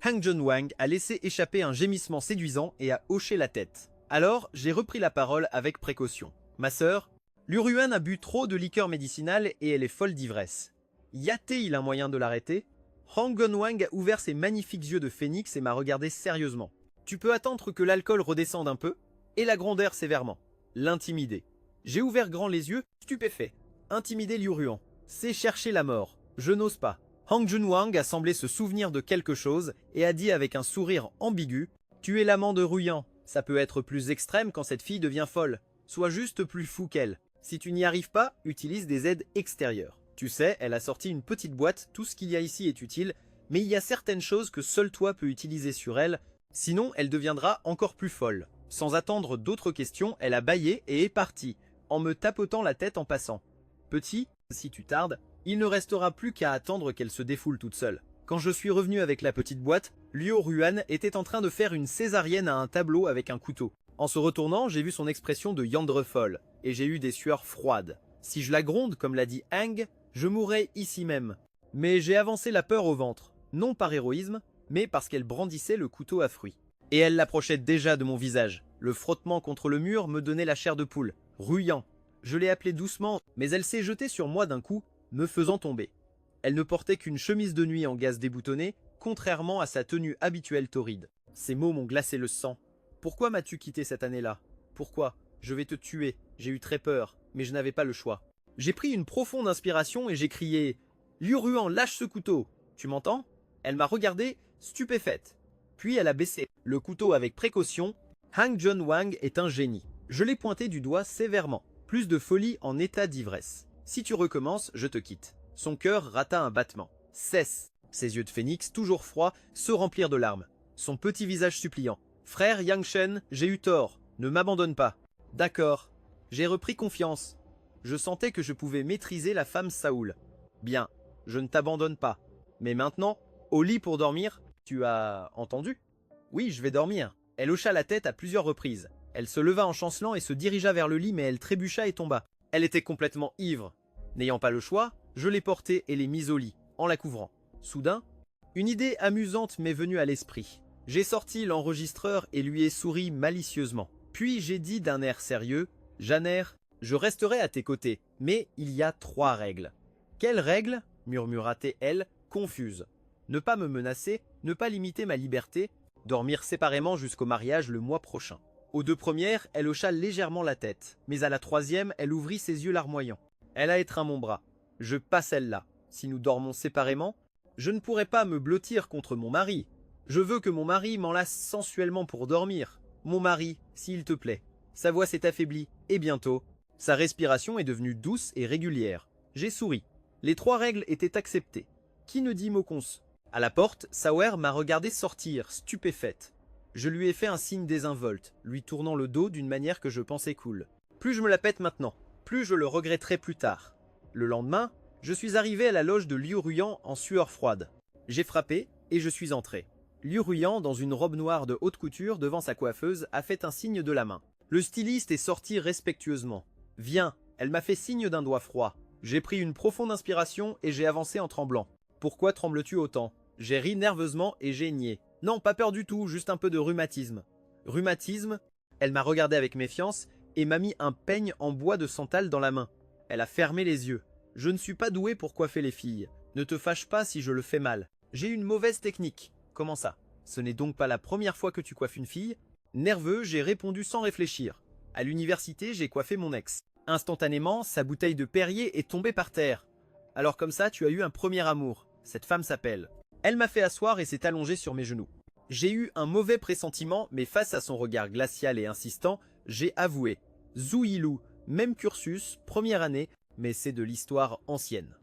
Han Junwang a laissé échapper un gémissement séduisant et a hoché la tête. Alors, j'ai repris la parole avec précaution. Ma sœur, Liu Ruyan a bu trop de liqueur médicinale et elle est folle d'ivresse. Y a-t-il un moyen de l'arrêter? Han Junwang a ouvert ses magnifiques yeux de phénix et m'a regardé sérieusement. Tu peux attendre que l'alcool redescende un peu et la gronder sévèrement. L'intimider. J'ai ouvert grand les yeux, stupéfait. Intimider Liu Ruyan, c'est chercher la mort. Je n'ose pas. Han Junwang a semblé se souvenir de quelque chose et a dit avec un sourire ambigu « Tu es l'amant de Ruyan. Ça peut être plus extrême quand cette fille devient folle. Sois juste plus fou qu'elle. Si tu n'y arrives pas, utilise des aides extérieures. » Tu sais, elle a sorti une petite boîte, tout ce qu'il y a ici est utile, mais il y a certaines choses que seul toi peux utiliser sur elle, sinon elle deviendra encore plus folle. Sans attendre d'autres questions, elle a bâillé et est partie, en me tapotant la tête en passant. Petit, si tu tardes, il ne restera plus qu'à attendre qu'elle se défoule toute seule. Quand je suis revenu avec la petite boîte, Liu Ruyan était en train de faire une césarienne à un tableau avec un couteau. En se retournant, j'ai vu son expression de yandre folle, et j'ai eu des sueurs froides. Si je la gronde, comme l'a dit Hang, je mourrais ici même. Mais j'ai avancé la peur au ventre, non par héroïsme, mais parce qu'elle brandissait le couteau à fruits. Et elle l'approchait déjà de mon visage. Le frottement contre le mur me donnait la chair de poule. Ruyan. Je l'ai appelée doucement, mais elle s'est jetée sur moi d'un coup, me faisant tomber. Elle ne portait qu'une chemise de nuit en gaze déboutonnée, contrairement à sa tenue habituelle torride. Ces mots m'ont glacé le sang. Pourquoi m'as-tu quitté cette année-là? Pourquoi? Je vais te tuer. J'ai eu très peur, mais je n'avais pas le choix. J'ai pris une profonde inspiration et j'ai crié « Liu Ruan, lâche ce couteau! Tu m'entends ?» Elle m'a regardé, stupéfaite. Puis elle a baissé le couteau avec précaution. Hang John Wang est un génie. Je l'ai pointé du doigt sévèrement. Plus de folie en état d'ivresse. Si tu recommences, je te quitte. Son cœur rata un battement. Cesse. Ses yeux de phénix, toujours froids, se remplirent de larmes. Son petit visage suppliant. Frère Yang Shen, j'ai eu tort. Ne m'abandonne pas. D'accord. J'ai repris confiance. Je sentais que je pouvais maîtriser la femme Saoul. Bien, je ne t'abandonne pas. Mais maintenant, au lit pour dormir, tu as entendu? Oui, je vais dormir. Elle hocha la tête à plusieurs reprises. Elle se leva en chancelant et se dirigea vers le lit, mais elle trébucha et tomba. Elle était complètement ivre. N'ayant pas le choix, je l'ai portée et l'ai mise au lit, en la couvrant. Soudain, une idée amusante m'est venue à l'esprit. J'ai sorti l'enregistreur et lui ai souri malicieusement. Puis j'ai dit d'un air sérieux, « Janer, je resterai à tes côtés, mais il y a 3 règles. » « Quelles règles ?» murmura-t-elle, confuse. « Ne pas me menacer, ne pas limiter ma liberté, dormir séparément jusqu'au mariage le mois prochain. » Aux 2 premières, elle hocha légèrement la tête, mais à la 3e, elle ouvrit ses yeux larmoyants. Elle a étreint mon bras. Je pas celle-là. Si nous dormons séparément, je ne pourrai pas me blottir contre mon mari. Je veux que mon mari m'enlace sensuellement pour dormir. Mon mari, s'il te plaît. Sa voix s'est affaiblie, et bientôt, sa respiration est devenue douce et régulière. J'ai souri. Les 3 règles étaient acceptées. Qui ne dit mot cons? À la porte, Sauer m'a regardé sortir, stupéfaite. Je lui ai fait un signe désinvolte, lui tournant le dos d'une manière que je pensais cool. Plus je me la pète maintenant, plus je le regretterai plus tard. Le lendemain, je suis arrivé à la loge de Liu Ruyan en sueur froide. J'ai frappé et je suis entré. Liu Ruyan, dans une robe noire de haute couture devant sa coiffeuse, a fait un signe de la main. Le styliste est sorti respectueusement. « Viens !» Elle m'a fait signe d'un doigt froid. J'ai pris une profonde inspiration et j'ai avancé en tremblant. « Pourquoi trembles-tu autant ?» J'ai ri nerveusement et j'ai nié. « Non, pas peur du tout, juste un peu de rhumatisme. » Rhumatisme? Elle m'a regardé avec méfiance et m'a mis un peigne en bois de santal dans la main. Elle a fermé les yeux. « Je ne suis pas doué pour coiffer les filles. Ne te fâche pas si je le fais mal. J'ai une mauvaise technique. » Comment ça? Ce n'est donc pas la première fois que tu coiffes une fille? Nerveux, j'ai répondu sans réfléchir. À l'université, j'ai coiffé mon ex. Instantanément, sa bouteille de Perrier est tombée par terre. Alors comme ça, tu as eu un premier amour. Cette femme s'appelle. Elle m'a fait asseoir et s'est allongée sur mes genoux. J'ai eu un mauvais pressentiment, mais face à son regard glacial et insistant, j'ai avoué. Zhu Yilu, même cursus, première année, mais c'est de l'histoire ancienne.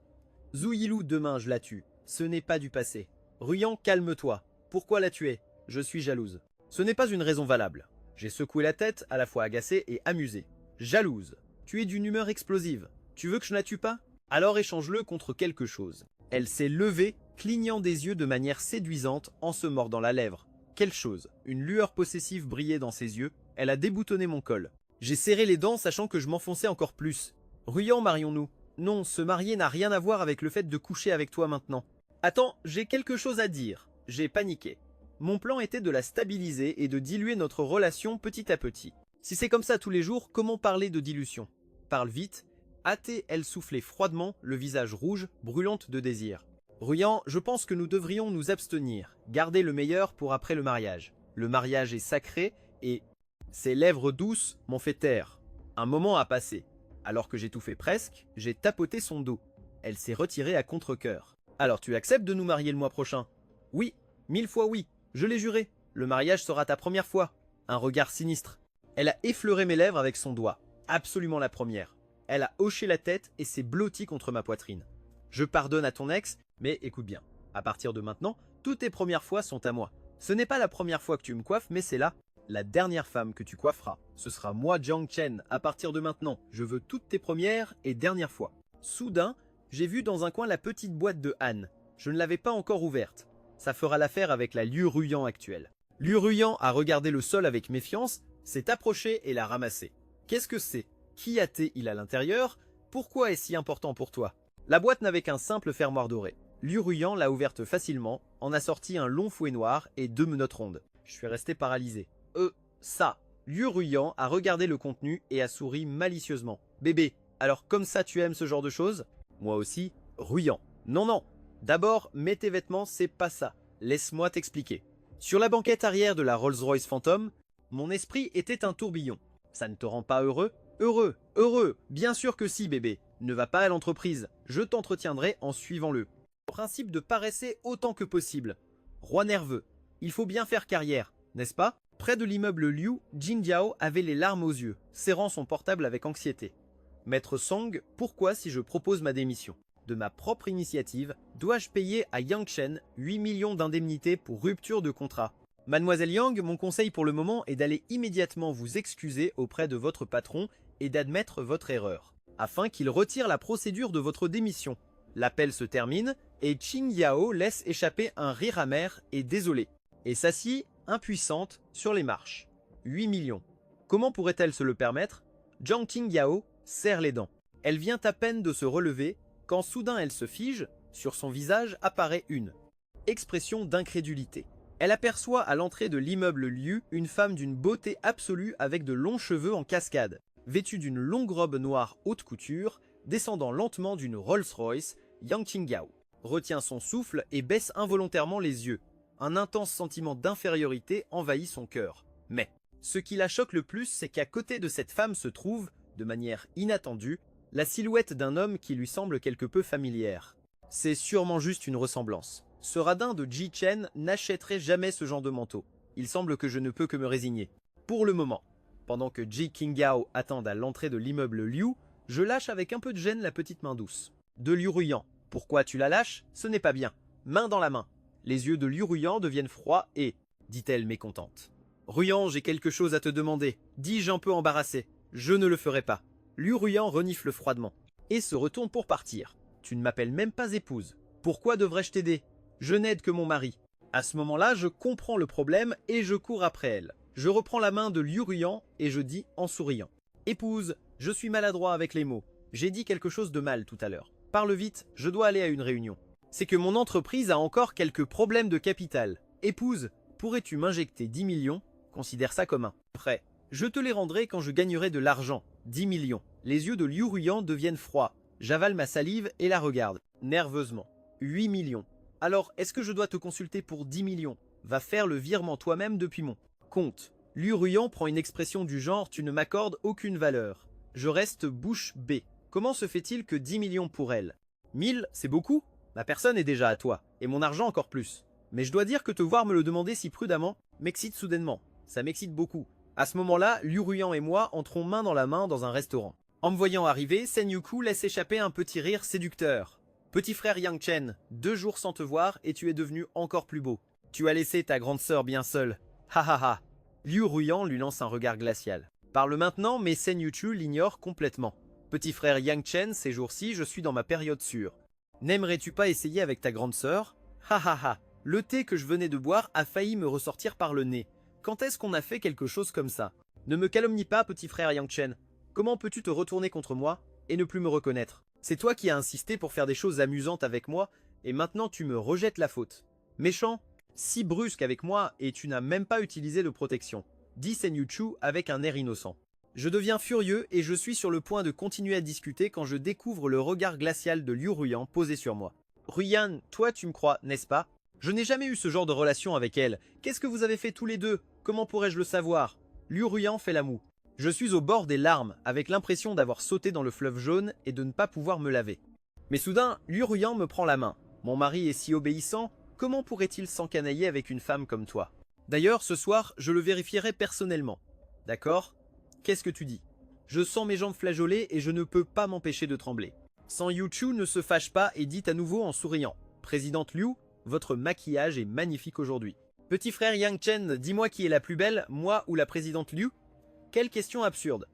Zhu Yilu, demain je la tue. Ce n'est pas du passé. Ruyan, calme-toi. Pourquoi la tuer? Je suis jalouse. Ce n'est pas une raison valable. J'ai secoué la tête, à la fois agacée et amusée. Jalouse. Tu es d'une humeur explosive. Tu veux que je la tue pas? Alors échange-le contre quelque chose. Elle s'est levée, clignant des yeux de manière séduisante en se mordant la lèvre. Quelle chose? Une lueur possessive brillait dans ses yeux. Elle a déboutonné mon col. J'ai serré les dents, sachant que je m'enfonçais encore plus. Ruyan, marions-nous. Non, se marier n'a rien à voir avec le fait de coucher avec toi maintenant. Attends, j'ai quelque chose à dire. J'ai paniqué. Mon plan était de la stabiliser et de diluer notre relation petit à petit. Si c'est comme ça tous les jours, comment parler de dilution? Parle vite. Hâtée, elle soufflait froidement, le visage rouge, brûlante de désir. Ruyan, je pense que nous devrions nous abstenir, garder le meilleur pour après le mariage. Le mariage est sacré et... Ses lèvres douces m'ont fait taire. Un moment a passé. Alors que j'étouffais presque, j'ai tapoté son dos. Elle s'est retirée à contre-cœur. Alors tu acceptes de nous marier le mois prochain? Oui, 1000 fois oui, je l'ai juré. Le mariage sera ta première fois. Un regard sinistre. Elle a effleuré mes lèvres avec son doigt. Absolument la première. Elle a hoché la tête et s'est blottie contre ma poitrine. Je pardonne à ton ex, mais écoute bien. À partir de maintenant, toutes tes premières fois sont à moi. Ce n'est pas la première fois que tu me coiffes, mais c'est la dernière femme que tu coifferas. Ce sera moi, Jiang Chen, à partir de maintenant. Je veux toutes tes premières et dernières fois. Soudain, j'ai vu dans un coin la petite boîte de Han. Je ne l'avais pas encore ouverte. Ça fera l'affaire avec la Liu Ruyan actuelle. Liu Ruyan a regardé le sol avec méfiance, s'est approché et l'a ramassé. Qu'est-ce que c'est? Qui a-t-il à l'intérieur? Pourquoi est-ce si important pour toi? La boîte n'avait qu'un simple fermoir doré. Liu Ruyan l'a ouverte facilement, en a sorti un long fouet noir et 2 menottes rondes. Je suis resté paralysé. Ça. Liu Ruyan a regardé le contenu et a souri malicieusement. Bébé, alors comme ça tu aimes ce genre de choses? Moi aussi, Ruyant. Non, non. D'abord, mets tes vêtements, c'est pas ça. Laisse-moi t'expliquer. Sur la banquette arrière de la Rolls-Royce Phantom, mon esprit était un tourbillon. Ça ne te rend pas heureux? Heureux, heureux, bien sûr que si bébé. Ne va pas à l'entreprise, je t'entretiendrai en suivant le principe de paresser autant que possible. Roi nerveux, il faut bien faire carrière, n'est-ce pas? Près de l'immeuble Liu, Jin Jiao avait les larmes aux yeux, serrant son portable avec anxiété. Maître Song, pourquoi si je propose ma démission? De ma propre initiative, dois-je payer à Yang Chen 8 millions d'indemnités pour rupture de contrat? Mademoiselle Yang, mon conseil pour le moment est d'aller immédiatement vous excuser auprès de votre patron et d'admettre votre erreur, afin qu'il retire la procédure de votre démission. L'appel se termine et Qing Yao laisse échapper un rire amer et désolé, et s'assied, impuissante, sur les marches. 8 millions. Comment pourrait-elle se le permettre? Zhang Qingyao serre les dents. Elle vient à peine de se relever, quand soudain elle se fige, sur son visage apparaît une expression d'incrédulité. Elle aperçoit à l'entrée de l'immeuble Liu une femme d'une beauté absolue avec de longs cheveux en cascade, vêtue d'une longue robe noire haute couture, descendant lentement d'une Rolls-Royce. Yang Qingyao retient son souffle et baisse involontairement les yeux. Un intense sentiment d'infériorité envahit son cœur. Mais ce qui la choque le plus, c'est qu'à côté de cette femme se trouve, de manière inattendue, la silhouette d'un homme qui lui semble quelque peu familière. C'est sûrement juste une ressemblance. Ce radin de Ji Chen n'achèterait jamais ce genre de manteau. Il semble que je ne peux que me résigner. Pour le moment, pendant que Ji Qingyao attend à l'entrée de l'immeuble Liu, je lâche avec un peu de gêne la petite main douce. De Liu Ruyant. Pourquoi tu la lâches? Ce n'est pas bien. Main dans la main. Les yeux de Liu Ruyant deviennent froids et, dit-elle mécontente. Ruyant, j'ai quelque chose à te demander, dis-je un peu embarrassé. Je ne le ferai pas. Liu Ruyant renifle froidement et se retourne pour partir. Tu ne m'appelles même pas épouse. Pourquoi devrais-je t'aider? Je n'aide que mon mari. À ce moment-là, je comprends le problème et je cours après elle. Je reprends la main de Liu Ruyant et je dis en souriant. Épouse, je suis maladroit avec les mots. J'ai dit quelque chose de mal tout à l'heure. Parle vite, je dois aller à une réunion. C'est que mon entreprise a encore quelques problèmes de capital. Épouse, pourrais-tu m'injecter 10 millions? Considère ça comme un prêt. Je te les rendrai quand je gagnerai de l'argent. 10 millions. Les yeux de Liu Ruyant deviennent froids. J'avale ma salive et la regarde, nerveusement. 8 millions. Alors, est-ce que je dois te consulter pour 10 millions? Va faire le virement toi-même depuis mon compte. Liu Ruyant prend une expression du genre « tu ne m'accordes aucune valeur ». Je reste bouche bée. Comment se fait-il que 10 millions pour elle? 1000, c'est beaucoup? Ma personne est déjà à toi, et mon argent encore plus. Mais je dois dire que te voir me le demander si prudemment m'excite soudainement. Ça m'excite beaucoup. À ce moment-là, Liu Ruyant et moi entrons main dans la main dans un restaurant. En me voyant arriver, Sen Yuku laisse échapper un petit rire séducteur. Petit frère Yang Chen, 2 jours sans te voir et tu es devenu encore plus beau. Tu as laissé ta grande sœur bien seule. Ha ha ha. Liu Ruyant lui lance un regard glacial. Parle maintenant, mais Sen Yuchu l'ignore complètement. Petit frère Yang Chen, ces jours-ci, je suis dans ma période sûre. N'aimerais-tu pas essayer avec ta grande sœur? Ha ha ha. Le thé que je venais de boire a failli me ressortir par le nez. Quand est-ce qu'on a fait quelque chose comme ça? Ne me calomnie pas, petit frère Yang Chen. Comment peux-tu te retourner contre moi et ne plus me reconnaître? C'est toi qui as insisté pour faire des choses amusantes avec moi et maintenant tu me rejettes la faute. Méchant, si brusque avec moi et tu n'as même pas utilisé de protection, dit Sen Yuchu avec un air innocent. Je deviens furieux et je suis sur le point de continuer à discuter quand je découvre le regard glacial de Liu Ruyant posé sur moi. Ruyan, toi tu me crois, n'est-ce pas? Je n'ai jamais eu ce genre de relation avec elle. Qu'est-ce que vous avez fait tous les deux? Comment pourrais-je le savoir? Liu Ruyant fait la moue. Je suis au bord des larmes, avec l'impression d'avoir sauté dans le fleuve jaune et de ne pas pouvoir me laver. Mais soudain, Liu Ruyant me prend la main. Mon mari est si obéissant, comment pourrait-il s'encanailler avec une femme comme toi? D'ailleurs, ce soir, je le vérifierai personnellement. D'accord? Qu'est-ce que tu dis? Je sens mes jambes flageoler et je ne peux pas m'empêcher de trembler. San Yuchu ne se fâche pas et dit à nouveau en souriant. Présidente Liu, votre maquillage est magnifique aujourd'hui. Petit frère Yang Chen, dis-moi qui est la plus belle, moi ou la présidente Liu? Quelle question absurde.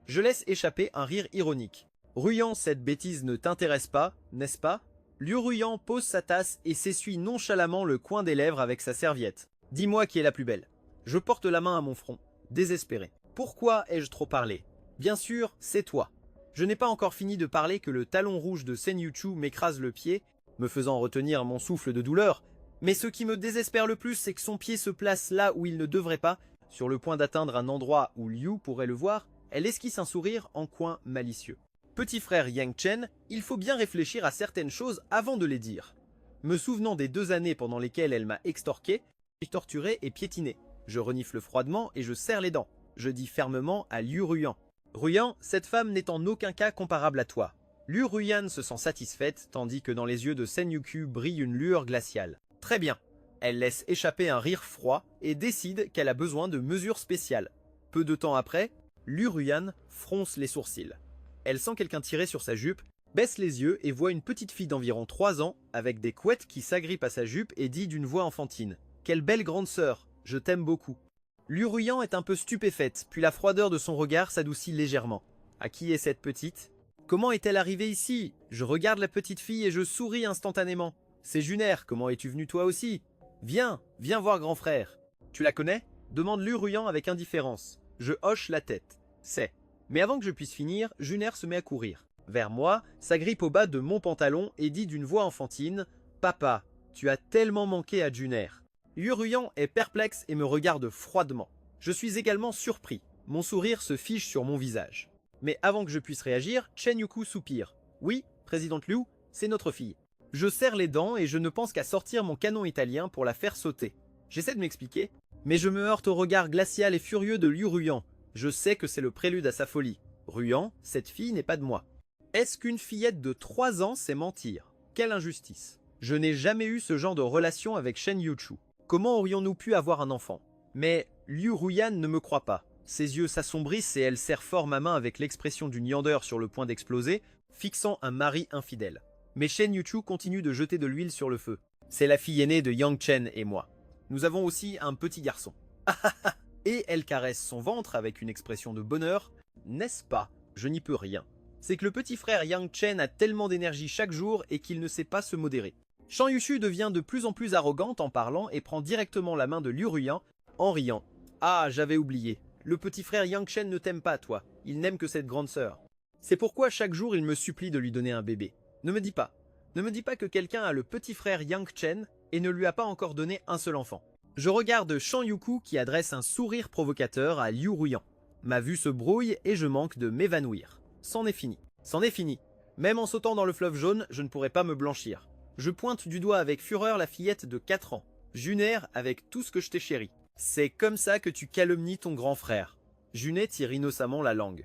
Je laisse échapper un rire ironique. Ruyant, cette bêtise ne t'intéresse pas, n'est-ce pas? Liu Ruyant pose sa tasse et s'essuie nonchalamment le coin des lèvres avec sa serviette. Dis-moi qui est la plus belle. Je porte la main à mon front, désespéré. Pourquoi ai-je trop parlé? Bien sûr, c'est toi. Je n'ai pas encore fini de parler que le talon rouge de Sen Yuchu m'écrase le pied, me faisant retenir mon souffle de douleur. Mais ce qui me désespère le plus, c'est que son pied se place là où il ne devrait pas, sur le point d'atteindre un endroit où Liu pourrait le voir. Elle esquisse un sourire en coin malicieux. Petit frère Yang Chen, il faut bien réfléchir à certaines choses avant de les dire. Me souvenant des 2 années pendant lesquelles elle m'a extorqué, torturé et piétiné. Je renifle froidement et je serre les dents. Je dis fermement à Liu Ruyan. Ruyan, cette femme n'est en aucun cas comparable à toi. Liu Ruyan se sent satisfaite, tandis que dans les yeux de Sen Yuku brille une lueur glaciale. Très bien. Elle laisse échapper un rire froid et décide qu'elle a besoin de mesures spéciales. Peu de temps après, Liu Ruyan fronce les sourcils. Elle sent quelqu'un tirer sur sa jupe, baisse les yeux et voit une petite fille d'environ 3 ans avec des couettes qui s'agrippent à sa jupe et dit d'une voix enfantine « Quelle belle grande sœur, je t'aime beaucoup ». Liu Ruyan est un peu stupéfaite, puis la froideur de son regard s'adoucit légèrement. À qui est cette petite? Comment est-elle arrivée ici? Je regarde la petite fille et je souris instantanément. C'est Juner, comment es-tu venu toi aussi? Viens, viens voir grand frère. Tu la connais? Demande Liu Ruyan avec indifférence. Je hoche la tête. C'est. Mais avant que je puisse finir, Juner se met à courir. Vers moi, s'agrippe au bas de mon pantalon et dit d'une voix enfantine « Papa, tu as tellement manqué à Juner ». Liu Ruyan est perplexe et me regarde froidement. Je suis également surpris. Mon sourire se fige sur mon visage. Mais avant que je puisse réagir, Chen Yuku soupire. « Oui, présidente Liu, c'est notre fille. » Je serre les dents et je ne pense qu'à sortir mon canon italien pour la faire sauter. J'essaie de m'expliquer, mais je me heurte au regard glacial et furieux de Liu Ruyan. Je sais que c'est le prélude à sa folie. Ruyan, cette fille n'est pas de moi. Est-ce qu'une fillette de 3 ans sait mentir? Quelle injustice. Je n'ai jamais eu ce genre de relation avec Shen Yuchu. Comment aurions-nous pu avoir un enfant? Mais Liu Ruyan ne me croit pas. Ses yeux s'assombrissent et elle serre fort ma main avec l'expression d'une yandeur sur le point d'exploser, fixant un mari infidèle. Mais Shen Yuchu continue de jeter de l'huile sur le feu. C'est la fille aînée de Yang Chen et moi. Nous avons aussi un petit garçon. Et elle caresse son ventre avec une expression de bonheur. N'est-ce pas? Je n'y peux rien. C'est que le petit frère Yang Chen a tellement d'énergie chaque jour et qu'il ne sait pas se modérer. Shan Yushu devient de plus en plus arrogante en parlant et prend directement la main de Liu Ruyan en riant. Ah, j'avais oublié. Le petit frère Yang Chen ne t'aime pas, toi. Il n'aime que cette grande sœur. C'est pourquoi chaque jour il me supplie de lui donner un bébé. Ne me dis pas. Ne me dis pas que quelqu'un a le petit frère Yang Chen et ne lui a pas encore donné un seul enfant. Je regarde Shan Yuku qui adresse un sourire provocateur à Liu Ruyan. Ma vue se brouille et je manque de m'évanouir. C'en est fini. C'en est fini. Même en sautant dans le fleuve jaune, je ne pourrai pas me blanchir. Je pointe du doigt avec fureur la fillette de 4 ans. Juner avec tout ce que je t'ai chéri. C'est comme ça que tu calomnies ton grand frère. Junet tire innocemment la langue.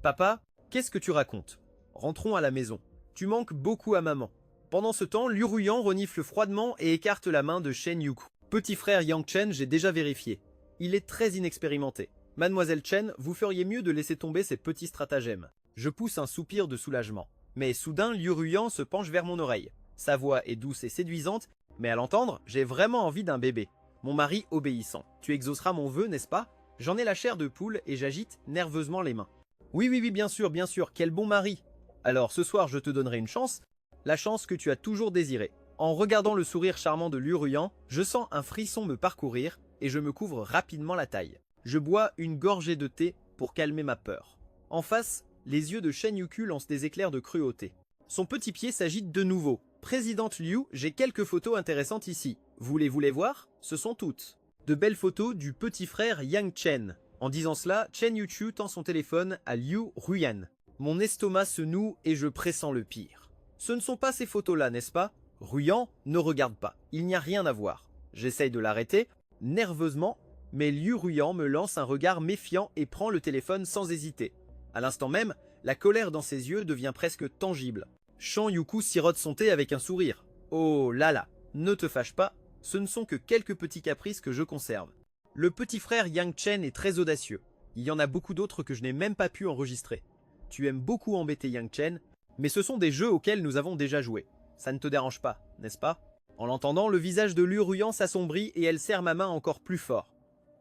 Papa, qu'est-ce que tu racontes? Rentrons à la maison. Tu manques beaucoup à maman. Pendant ce temps, Liu Ruyan renifle froidement et écarte la main de Shen Yuku. Petit frère Yang Chen, j'ai déjà vérifié. Il est très inexpérimenté. Mademoiselle Chen, vous feriez mieux de laisser tomber ces petits stratagèmes. Je pousse un soupir de soulagement. Mais soudain, Liu Ruyan se penche vers mon oreille. Sa voix est douce et séduisante, mais à l'entendre, j'ai vraiment envie d'un bébé. Mon mari obéissant. Tu exauceras mon vœu, n'est-ce pas? J'en ai la chair de poule et j'agite nerveusement les mains. Oui, bien sûr, quel bon mari. Alors ce soir, je te donnerai une chance, la chance que tu as toujours désirée. En regardant le sourire charmant de Liu Ruyan, je sens un frisson me parcourir et je me couvre rapidement la taille. Je bois une gorgée de thé pour calmer ma peur. En face, les yeux de Shen Yuku lancent des éclairs de cruauté. Son petit pied s'agite de nouveau. Présidente Liu, j'ai quelques photos intéressantes ici. Voulez-vous les voir? Ce sont toutes. De belles photos du petit frère Yang Chen. En disant cela, Chen Yuchu tend son téléphone à Liu Ruyan. Mon estomac se noue et je pressens le pire. Ce ne sont pas ces photos-là, n'est-ce pas? Ruyan ne regarde pas. Il n'y a rien à voir. J'essaye de l'arrêter, nerveusement, mais Liu Ruyan me lance un regard méfiant et prend le téléphone sans hésiter. À l'instant même, la colère dans ses yeux devient presque tangible. Shan Yuku sirote son thé avec un sourire. Oh là là, ne te fâche pas, ce ne sont que quelques petits caprices que je conserve. Le petit frère Yang Chen est très audacieux. Il y en a beaucoup d'autres que je n'ai même pas pu enregistrer. Tu aimes beaucoup embêter Yang Chen, mais ce sont des jeux auxquels nous avons déjà joué. Ça ne te dérange pas, n'est-ce pas? En l'entendant, le visage de Liu Ruyan s'assombrit et elle serre ma main encore plus fort.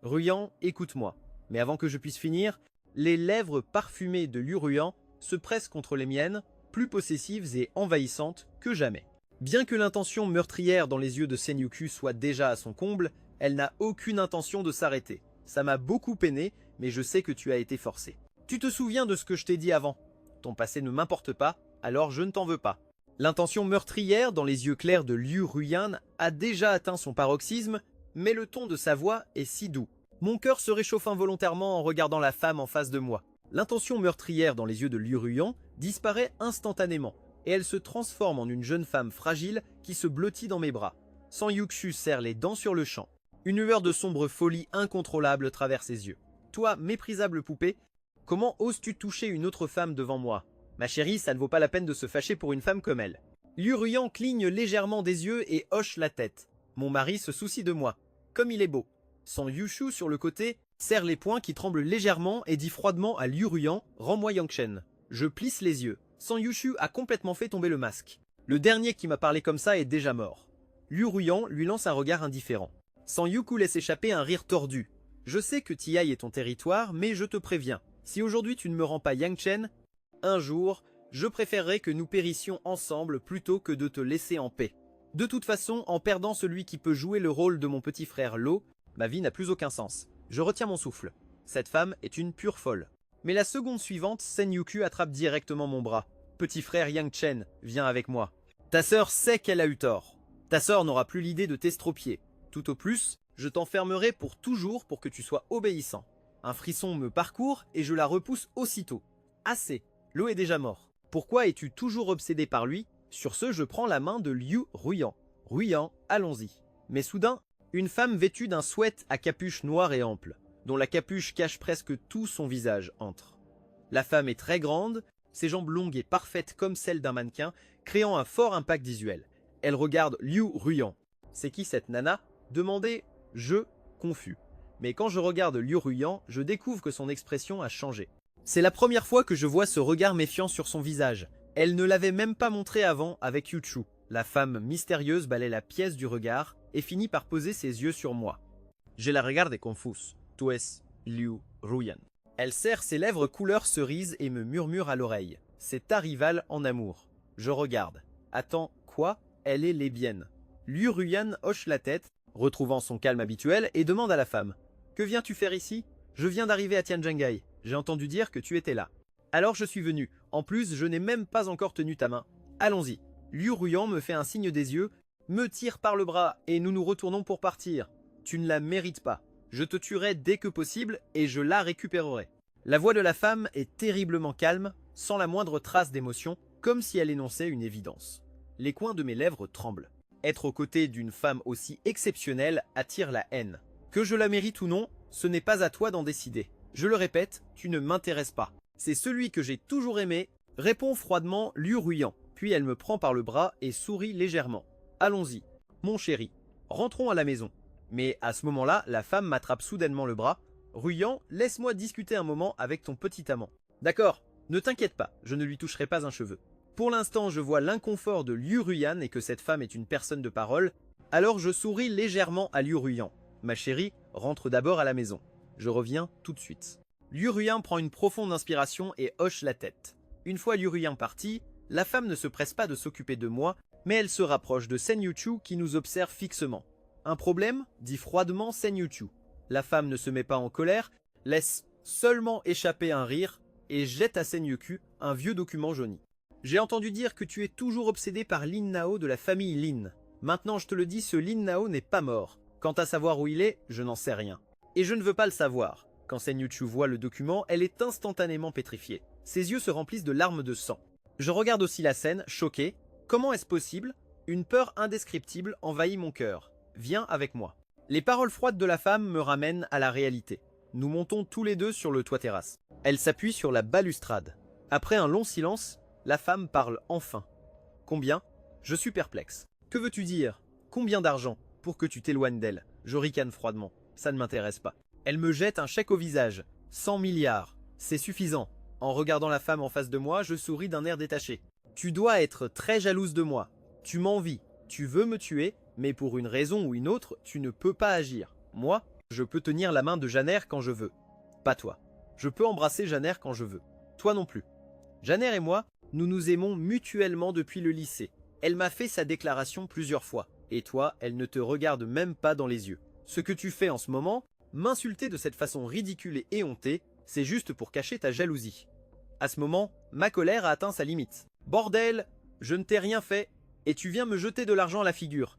Ruyan, écoute-moi. Mais avant que je puisse finir, les lèvres parfumées de Liu Ruyan se pressent contre les miennes, plus possessives et envahissantes que jamais. Bien que l'intention meurtrière dans les yeux de Sen Yuku soit déjà à son comble, elle n'a aucune intention de s'arrêter. Ça m'a beaucoup peiné, mais je sais que tu as été forcé. Tu te souviens de ce que je t'ai dit avant? Ton passé ne m'importe pas, alors je ne t'en veux pas. L'intention meurtrière dans les yeux clairs de Liu Ruyan a déjà atteint son paroxysme, mais le ton de sa voix est si doux. Mon cœur se réchauffe involontairement en regardant la femme en face de moi. L'intention meurtrière dans les yeux de Liu Ruyan disparaît instantanément, et elle se transforme en une jeune femme fragile qui se blottit dans mes bras. San Yuxu serre les dents sur le champ. Une lueur de sombre folie incontrôlable traverse ses yeux. Toi, méprisable poupée, comment oses-tu toucher une autre femme devant moi? Ma chérie, ça ne vaut pas la peine de se fâcher pour une femme comme elle. Liu Ruyan cligne légèrement des yeux et hoche la tête. Mon mari se soucie de moi. Comme il est beau. San Yuxu, sur le côté, serre les poings qui tremblent légèrement et dit froidement à Liu Ruyan, rends-moi Yangchen. Je plisse les yeux. San Yuxu a complètement fait tomber le masque. Le dernier qui m'a parlé comme ça est déjà mort. Liu Ruyan lui lance un regard indifférent. San Yuku laisse échapper un rire tordu. Je sais que Tihai est ton territoire, mais je te préviens. Si aujourd'hui tu ne me rends pas Yangchen, un jour, je préférerais que nous périssions ensemble plutôt que de te laisser en paix. De toute façon, en perdant celui qui peut jouer le rôle de mon petit frère Lo, ma vie n'a plus aucun sens. Je retiens mon souffle. Cette femme est une pure folle. Mais la seconde suivante, Sen Yuku attrape directement mon bras. Petit frère Yangchen, viens avec moi. Ta sœur sait qu'elle a eu tort. Ta sœur n'aura plus l'idée de t'estropier. Tout au plus, je t'enfermerai pour toujours pour que tu sois obéissant. Un frisson me parcourt et je la repousse aussitôt. Assez. Lo est déjà mort. Pourquoi es-tu toujours obsédé par lui? Sur ce, je prends la main de Liu Ruyan. Ruyan, allons-y. Mais soudain, une femme vêtue d'un sweat à capuche noire et ample, dont la capuche cache presque tout son visage, entre. La femme est très grande, ses jambes longues et parfaites comme celles d'un mannequin, créant un fort impact visuel. Elle regarde Liu Ruyan. C'est qui cette nana? Demandait je, confus. Mais quand je regarde Liu Ruyan, je découvre que son expression a changé. C'est la première fois que je vois ce regard méfiant sur son visage. Elle ne l'avait même pas montré avant avec Yuchu. La femme mystérieuse balaie la pièce du regard et finit par poser ses yeux sur moi. Je la regarde confuse. Tu es Liu Ruyan. Elle serre ses lèvres couleur cerise et me murmure à l'oreille. C'est ta rivale en amour. Je regarde. Attends, quoi? Elle est lesbienne. Liu Ruyan hoche la tête, retrouvant son calme habituel, et demande à la femme. Que viens-tu faire ici? Je viens d'arriver à Tianjingai. J'ai entendu dire que tu étais là. Alors je suis venu. En plus, je n'ai même pas encore tenu ta main. Allons-y. Liu Ruyan me fait un signe des yeux, me tire par le bras et nous nous retournons pour partir. Tu ne la mérites pas. Je te tuerai dès que possible et je la récupérerai. La voix de la femme est terriblement calme, sans la moindre trace d'émotion, comme si elle énonçait une évidence. Les coins de mes lèvres tremblent. Être aux côtés d'une femme aussi exceptionnelle attire la haine. Que je la mérite ou non, ce n'est pas à toi d'en décider. Je le répète, tu ne m'intéresses pas. C'est celui que j'ai toujours aimé, répond froidement Liu Ruyan. Puis elle me prend par le bras et sourit légèrement. Allons-y, mon chéri, rentrons à la maison. Mais à ce moment-là, la femme m'attrape soudainement le bras. Ruyan, laisse-moi discuter un moment avec ton petit amant. D'accord, ne t'inquiète pas, je ne lui toucherai pas un cheveu. Pour l'instant, je vois l'inconfort de Liu Ruyan et que cette femme est une personne de parole, alors je souris légèrement à Liu Ruyan. Ma chérie, rentre d'abord à la maison. Je reviens tout de suite. Liu Ruyan prend une profonde inspiration et hoche la tête. Une fois Liu Ruyan parti, la femme ne se presse pas de s'occuper de moi, mais elle se rapproche de Sen Yuchu qui nous observe fixement. Un problème? Dit froidement Sen Yuchu. La femme ne se met pas en colère, laisse seulement échapper un rire et jette à Sen Yuchu un vieux document jauni. J'ai entendu dire que tu es toujours obsédé par Lin Nao de la famille Lin. Maintenant je te le dis, ce Lin Nao n'est pas mort. Quant à savoir où il est, je n'en sais rien. Et je ne veux pas le savoir. Quand Sen Yuchu voit le document, elle est instantanément pétrifiée. Ses yeux se remplissent de larmes de sang. Je regarde aussi la scène, choqué. Comment est-ce possible? Une peur indescriptible envahit mon cœur. Viens avec moi. Les paroles froides de la femme me ramènent à la réalité. Nous montons tous les deux sur le toit-terrasse. Elle s'appuie sur la balustrade. Après un long silence, la femme parle enfin. Combien? Je suis perplexe. Que veux-tu dire? Combien d'argent? Pour que tu t'éloignes d'elle. Je ricane froidement. Ça ne m'intéresse pas. Elle me jette un chèque au visage. 100 milliards. C'est suffisant. En regardant la femme en face de moi, je souris d'un air détaché. Tu dois être très jalouse de moi. Tu m'envies. Tu veux me tuer, mais pour une raison ou une autre, tu ne peux pas agir. Moi, je peux tenir la main de Janer quand je veux. Pas toi. Je peux embrasser Janer quand je veux. Toi non plus. Janer et moi, nous nous aimons mutuellement depuis le lycée. Elle m'a fait sa déclaration plusieurs fois. Et toi, elle ne te regarde même pas dans les yeux. Ce que tu fais en ce moment, m'insulter de cette façon ridicule et éhontée, c'est juste pour cacher ta jalousie. À ce moment, ma colère a atteint sa limite. Bordel, je ne t'ai rien fait, et tu viens me jeter de l'argent à la figure.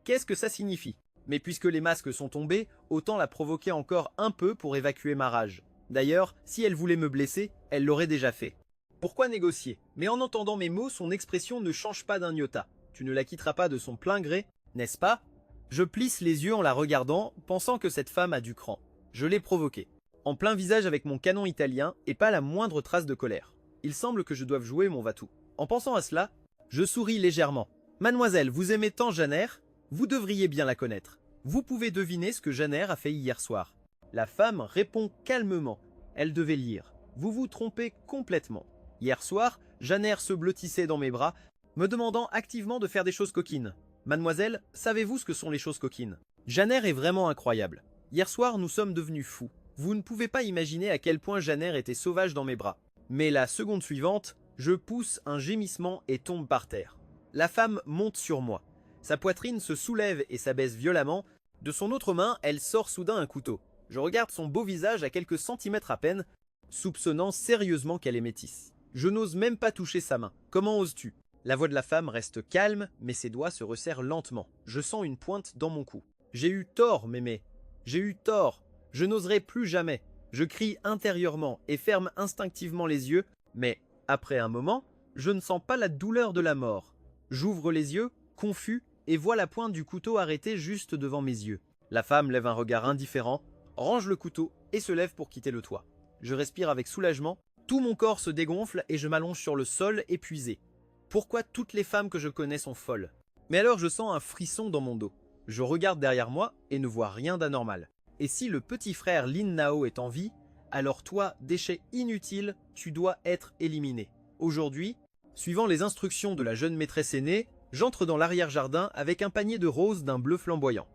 Qu'est-ce que ça signifie? Mais puisque les masques sont tombés, autant la provoquer encore un peu pour évacuer ma rage. D'ailleurs, si elle voulait me blesser, elle l'aurait déjà fait. Pourquoi négocier? Mais en entendant mes mots, son expression ne change pas d'un iota. Tu ne la quitteras pas de son plein gré, n'est-ce pas? Je plisse les yeux en la regardant, pensant que cette femme a du cran. Je l'ai provoquée. En plein visage avec mon canon italien et pas la moindre trace de colère. Il semble que je doive jouer mon va-tout. En pensant à cela, je souris légèrement. Mademoiselle, vous aimez tant Janer? Vous devriez bien la connaître. Vous pouvez deviner ce que Janer a fait hier soir. La femme répond calmement. Elle devait lire. Vous vous trompez complètement. Hier soir, Janer se blottissait dans mes bras, me demandant activement de faire des choses coquines. Mademoiselle, savez-vous ce que sont les choses coquines? Janer est vraiment incroyable. Hier soir, nous sommes devenus fous. Vous ne pouvez pas imaginer à quel point Janer était sauvage dans mes bras. Mais la seconde suivante, je pousse un gémissement et tombe par terre. La femme monte sur moi. Sa poitrine se soulève et s'abaisse violemment. De son autre main, elle sort soudain un couteau. Je regarde son beau visage à quelques centimètres à peine, soupçonnant sérieusement qu'elle est métisse. Je n'ose même pas toucher sa main. Comment oses-tu? La voix de la femme reste calme, mais ses doigts se resserrent lentement. Je sens une pointe dans mon cou. J'ai eu tort, mémé. J'ai eu tort. Je n'oserai plus jamais. Je crie intérieurement et ferme instinctivement les yeux, mais après un moment, je ne sens pas la douleur de la mort. J'ouvre les yeux, confus, et vois la pointe du couteau arrêtée juste devant mes yeux. La femme lève un regard indifférent, range le couteau et se lève pour quitter le toit. Je respire avec soulagement, tout mon corps se dégonfle et je m'allonge sur le sol épuisé. Pourquoi toutes les femmes que je connais sont folles? Mais alors je sens un frisson dans mon dos. Je regarde derrière moi et ne vois rien d'anormal. Et si le petit frère Lin Nao est en vie, alors toi, déchet inutile, tu dois être éliminé. Aujourd'hui, suivant les instructions de la jeune maîtresse aînée, j'entre dans l'arrière-jardin avec un panier de roses d'un bleu flamboyant.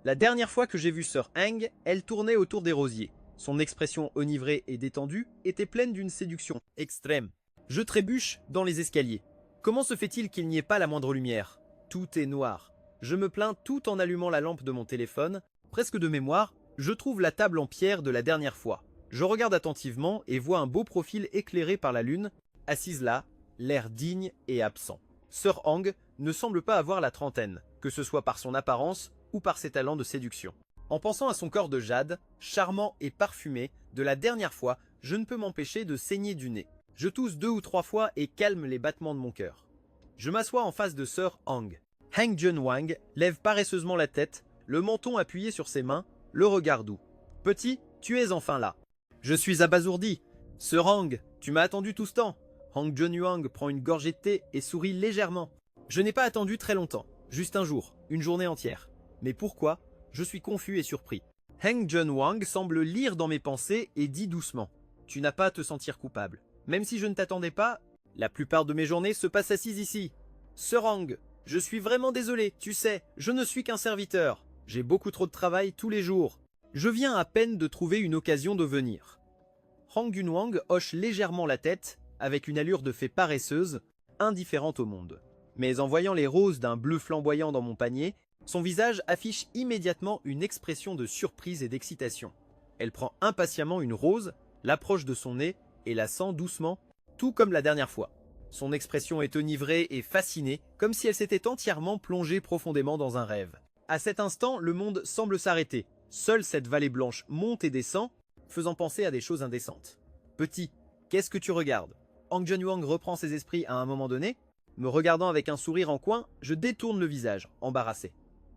La dernière fois que j'ai vu Sœur Heng, elle tournait autour des rosiers. Son expression enivrée et détendue était pleine d'une séduction extrême. Je trébuche dans les escaliers. Comment se fait-il qu'il n'y ait pas la moindre lumière? Tout est noir. Je me plains tout en allumant la lampe de mon téléphone. Presque de mémoire, je trouve la table en pierre de la dernière fois. Je regarde attentivement et vois un beau profil éclairé par la lune, assise là, l'air digne et absent. Sœur Heng ne semble pas avoir la trentaine, que ce soit par son apparence ou par ses talents de séduction. En pensant à son corps de jade, charmant et parfumé, de la dernière fois, je ne peux m'empêcher de saigner du nez. Je tousse 2 ou 3 fois et calme les battements de mon cœur. Je m'assois en face de Sœur Heng. Heng Junwang lève paresseusement la tête, le menton appuyé sur ses mains, le regard doux. « Petit, tu es enfin là. » Je suis abasourdi. « Sœur Heng, tu m'as attendu tout ce temps. » Heng Junwang prend une gorgée de thé et sourit légèrement. Je n'ai pas attendu très longtemps, juste un jour, une journée entière. Mais pourquoi? Je suis confus et surpris. Heng Junwang semble lire dans mes pensées et dit doucement. Tu n'as pas à te sentir coupable. Même si je ne t'attendais pas, la plupart de mes journées se passent assises ici. Sœur Heng, je suis vraiment désolé, tu sais, je ne suis qu'un serviteur. J'ai beaucoup trop de travail tous les jours. Je viens à peine de trouver une occasion de venir. Heng Junwang hoche légèrement la tête, avec une allure de fée paresseuse, indifférente au monde. Mais en voyant les roses d'un bleu flamboyant dans mon panier, son visage affiche immédiatement une expression de surprise et d'excitation. Elle prend impatiemment une rose, l'approche de son nez et la sent doucement, tout comme la dernière fois. Son expression est enivrée et fascinée, comme si elle s'était entièrement plongée profondément dans un rêve. À cet instant, le monde semble s'arrêter. Seule cette vallée blanche monte et descend, faisant penser à des choses indécentes. Petit, qu'est-ce que tu regardes? Heng Junwang reprend ses esprits à un moment donné. Me regardant avec un sourire en coin, je détourne le visage, embarrassé.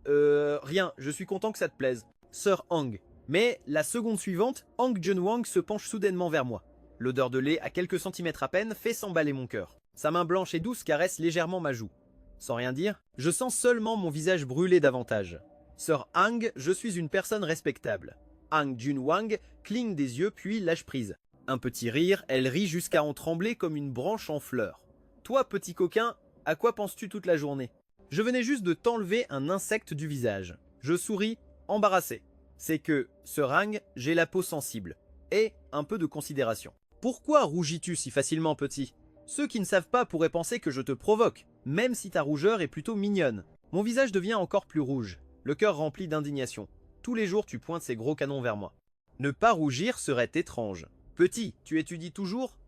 Rien, je suis content que ça te plaise. Sœur Heng. Mais la seconde suivante, Heng Junwang se penche soudainement vers moi. L'odeur de lait à quelques centimètres à peine fait s'emballer mon cœur. Sa main blanche et douce caresse légèrement ma joue. Sans rien dire, je sens seulement mon visage brûler davantage. Sœur Heng, je suis une personne respectable. Heng Junwang cligne des yeux puis lâche prise. Un petit rire, elle rit jusqu'à en trembler comme une branche en fleurs. Toi, petit coquin, à quoi penses-tu toute la journée? Je venais juste de t'enlever un insecte du visage. Je souris, embarrassé. C'est que, Sœur Heng, j'ai la peau sensible. Et un peu de considération. Pourquoi rougis-tu si facilement, petit? Ceux qui ne savent pas pourraient penser que je te provoque, même si ta rougeur est plutôt mignonne. Mon visage devient encore plus rouge, le cœur rempli d'indignation. Tous les jours, tu pointes ces gros canons vers moi. Ne pas rougir serait étrange. Petit, tu étudies toujours?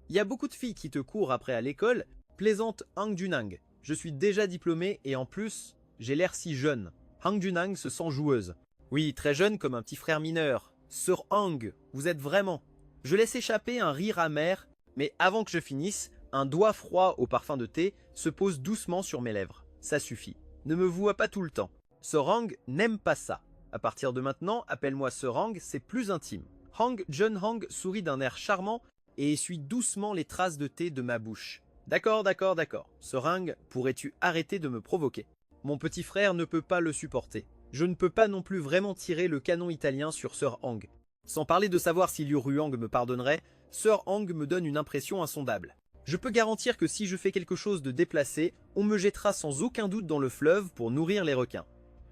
Il y a beaucoup de filles qui te courent après à l'école, plaisante Heng Junwang. Je suis déjà diplômé et en plus, j'ai l'air si jeune. Heng Junwang se sent joueuse. Oui, très jeune comme un petit frère mineur. Sœur Heng, vous êtes vraiment... Je laisse échapper un rire amer, mais avant que je finisse, un doigt froid au parfum de thé se pose doucement sur mes lèvres. Ça suffit. Ne me vois pas tout le temps. Serang n'aime pas ça. À partir de maintenant, appelle-moi Serang, c'est plus intime. Hang Junhang sourit d'un air charmant et essuie doucement les traces de thé de ma bouche. D'accord, d'accord, d'accord. Serang, pourrais-tu arrêter de me provoquer? Mon petit frère ne peut pas le supporter. Je ne peux pas non plus vraiment tirer le canon italien sur Sir Hang. Sans parler de savoir si Liu Ruang me pardonnerait, Sir Hang me donne une impression insondable. Je peux garantir que si je fais quelque chose de déplacé, on me jettera sans aucun doute dans le fleuve pour nourrir les requins.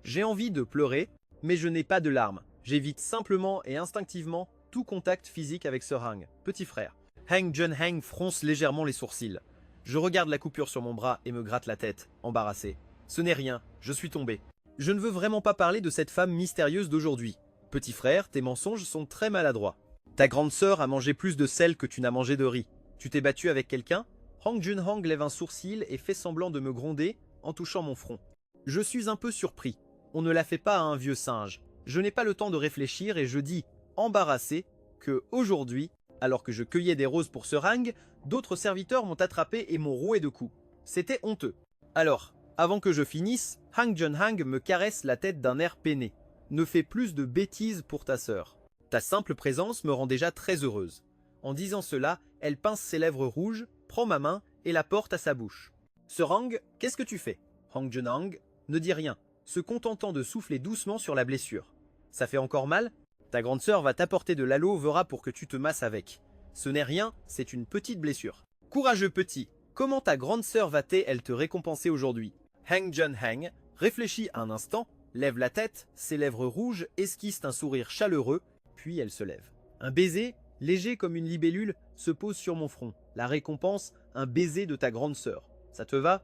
J'ai envie de pleurer, mais je n'ai pas de larmes. J'évite simplement et instinctivement tout contact physique avec Sir Hang, petit frère. Hang Junhang fronce légèrement les sourcils. Je regarde la coupure sur mon bras et me gratte la tête, embarrassé. Ce n'est rien, je suis tombé. Je ne veux vraiment pas parler de cette femme mystérieuse d'aujourd'hui. Petit frère, tes mensonges sont très maladroits. Ta grande sœur a mangé plus de sel que tu n'as mangé de riz. Tu t'es battu avec quelqu'un? Hang Junhang lève un sourcil et fait semblant de me gronder en touchant mon front. Je suis un peu surpris. On ne la fait pas à un vieux singe. Je n'ai pas le temps de réfléchir et je dis, embarrassé, que aujourd'hui, alors que je cueillais des roses pour Serang, d'autres serviteurs m'ont attrapé et m'ont roué de coups. C'était honteux. Alors, avant que je finisse, Hang Junhang me caresse la tête d'un air peiné. Ne fais plus de bêtises pour ta sœur. Ta simple présence me rend déjà très heureuse. En disant cela, elle pince ses lèvres rouges, prend ma main et la porte à sa bouche. Serang, qu'est-ce que tu fais? Hang Junhang ne dit rien, se contentant de souffler doucement sur la blessure. Ça fait encore mal? Ta grande sœur va t'apporter de l'aloe vera pour que tu te masses avec. Ce n'est rien, c'est une petite blessure. Courageux petit, comment ta grande sœur va-t-elle te récompenser aujourd'hui? Hang Junhang réfléchit un instant, lève la tête, ses lèvres rouges esquissent un sourire chaleureux, puis elle se lève. Un baiser, léger comme une libellule, se pose sur mon front. La récompense, un baiser de ta grande sœur. Ça te va?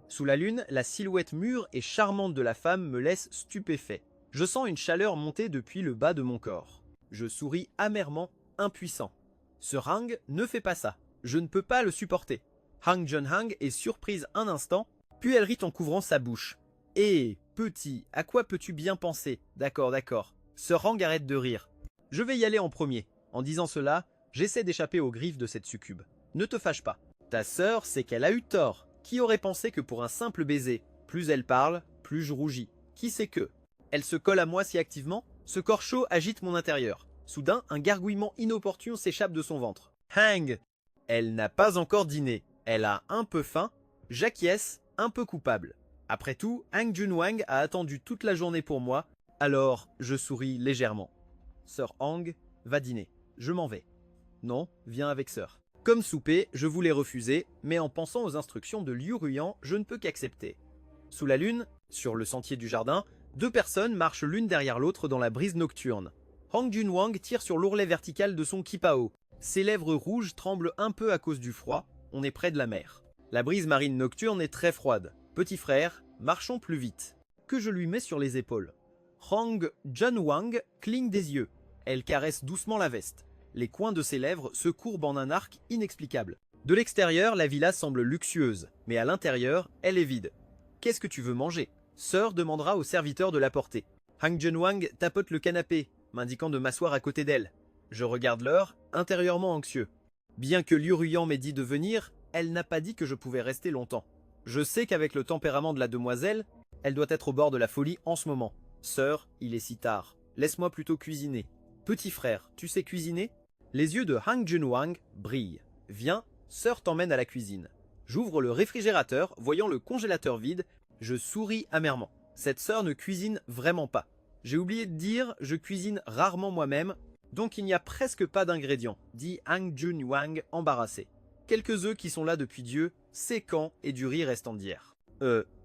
Sous la lune, la silhouette mûre et charmante de la femme me laisse stupéfait. Je sens une chaleur monter depuis le bas de mon corps. Je souris amèrement, impuissant. Serang, ne fais pas ça. Je ne peux pas le supporter. Hang Junhang est surprise un instant, puis elle rit en couvrant sa bouche. Eh, petit, à quoi peux-tu bien penser? D'accord, d'accord. Serang arrête de rire. Je vais y aller en premier. En disant cela, j'essaie d'échapper aux griffes de cette succube. Ne te fâche pas. Ta sœur, c'est qu'elle a eu tort. Qui aurait pensé que pour un simple baiser, plus elle parle, plus je rougis? Qui sait que? Elle se colle à moi si activement? Ce corps chaud agite mon intérieur. Soudain, un gargouillement inopportun s'échappe de son ventre. Hang! Elle n'a pas encore dîné. Elle a un peu faim. J'acquiesce, un peu coupable. Après tout, Hang Junhang a attendu toute la journée pour moi, alors je souris légèrement. Sir Hang va dîner. Je m'en vais. Non, viens avec sœur. Comme souper, je voulais refuser, mais en pensant aux instructions de Liu Ruyan, je ne peux qu'accepter. Sous la lune, sur le sentier du jardin, deux personnes marchent l'une derrière l'autre dans la brise nocturne. Hang Junhang tire sur l'ourlet vertical de son kipao. Ses lèvres rouges tremblent un peu à cause du froid. On est près de la mer. La brise marine nocturne est très froide. Petit frère, marchons plus vite. Que je lui mets sur les épaules. Hang Junhang cligne des yeux. Elle caresse doucement la veste. Les coins de ses lèvres se courbent en un arc inexplicable. De l'extérieur, la villa semble luxueuse, mais à l'intérieur, elle est vide. Qu'est-ce que tu veux manger? Sœur demandera au serviteur de l'apporter. Hang Junhang tapote le canapé, m'indiquant de m'asseoir à côté d'elle. Je regarde l'heure, intérieurement anxieux. Bien que Liu Ruyan m'ait dit de venir, elle n'a pas dit que je pouvais rester longtemps. Je sais qu'avec le tempérament de la demoiselle, elle doit être au bord de la folie en ce moment. Sœur, il est si tard. Laisse-moi plutôt cuisiner. Petit frère, tu sais cuisiner? Les yeux de Hang Junhang brillent. Viens, sœur t'emmène à la cuisine. J'ouvre le réfrigérateur, voyant le congélateur vide, je souris amèrement. Cette sœur ne cuisine vraiment pas. J'ai oublié de dire, je cuisine rarement moi-même, donc il n'y a presque pas d'ingrédients, dit Hang Junhang embarrassé. Quelques œufs qui sont là depuis Dieu, séquents et du riz restant d'hier.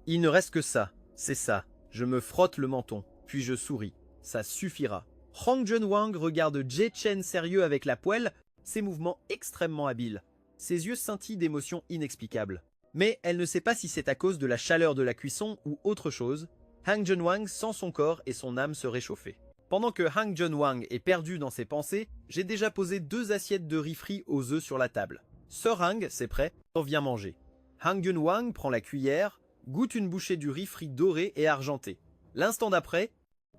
Il ne reste que ça, c'est ça. Je me frotte le menton, puis je souris. Ça suffira. Hang Junhang regarde Jie Chen sérieux avec la poêle, ses mouvements extrêmement habiles. Ses yeux scintillent d'émotions inexplicables. Mais elle ne sait pas si c'est à cause de la chaleur de la cuisson ou autre chose. Hang Junhang sent son corps et son âme se réchauffer. Pendant que Hang Junhang est perdu dans ses pensées, j'ai déjà posé 2 assiettes de riz frit aux œufs sur la table. Sir Hang, c'est prêt, on vient manger. Hang Junhang prend la cuillère, goûte une bouchée du riz frit doré et argenté. L'instant d'après,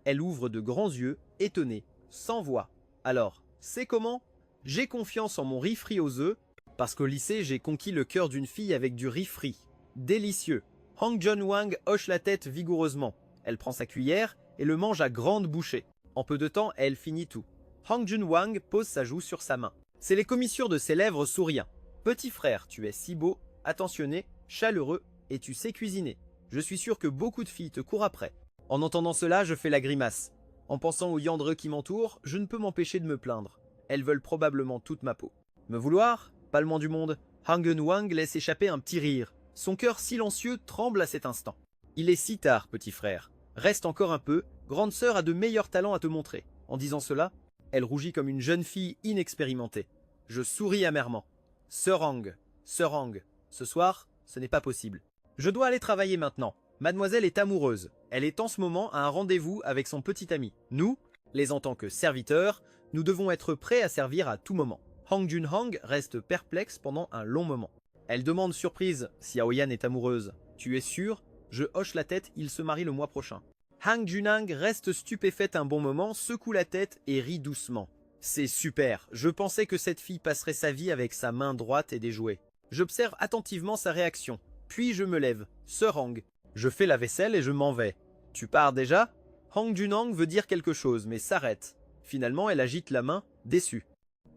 elle ouvre de grands yeux, étonnée, sans voix. Alors, c'est comment? J'ai confiance en mon riz frit aux œufs, parce qu'au lycée, j'ai conquis le cœur d'une fille avec du riz frit. Délicieux. Hang Jun-wang hoche la tête vigoureusement. Elle prend sa cuillère et le mange à grande bouchée. En peu de temps, elle finit tout. Hang Jun-wang pose sa joue sur sa main. C'est les commissures de ses lèvres souriant. Petit frère, tu es si beau, attentionné, chaleureux et tu sais cuisiner. Je suis sûr que beaucoup de filles te courent après. En entendant cela, je fais la grimace. En pensant aux yandreux qui m'entourent, je ne peux m'empêcher de me plaindre. Elles veulent probablement toute ma peau. Me vouloir? Pas le moins du monde. Hang Jun-wang laisse échapper un petit rire. Son cœur silencieux tremble à cet instant. Il est si tard, petit frère. Reste encore un peu, grande sœur a de meilleurs talents à te montrer. En disant cela, elle rougit comme une jeune fille inexpérimentée. Je souris amèrement. Sœur Hang, ce soir, ce n'est pas possible. Je dois aller travailler maintenant. Mademoiselle est amoureuse. Elle est en ce moment à un rendez-vous avec son petit ami. Nous, en tant que serviteurs, nous devons être prêts à servir à tout moment. Hang Jun-hang reste perplexe pendant un long moment. Elle demande surprise si Aoyan est amoureuse. Tu es sûr? Je hoche la tête, ils se marient le mois prochain. Hang Jun-hang reste stupéfaite un bon moment, secoue la tête et rit doucement. C'est super, je pensais que cette fille passerait sa vie avec sa main droite et des jouets. J'observe attentivement sa réaction, puis je me lève. Sœur Hang. Je fais la vaisselle et je m'en vais. Tu pars déjà? Hang Jun-hang veut dire quelque chose, mais s'arrête. Finalement, elle agite la main, déçue.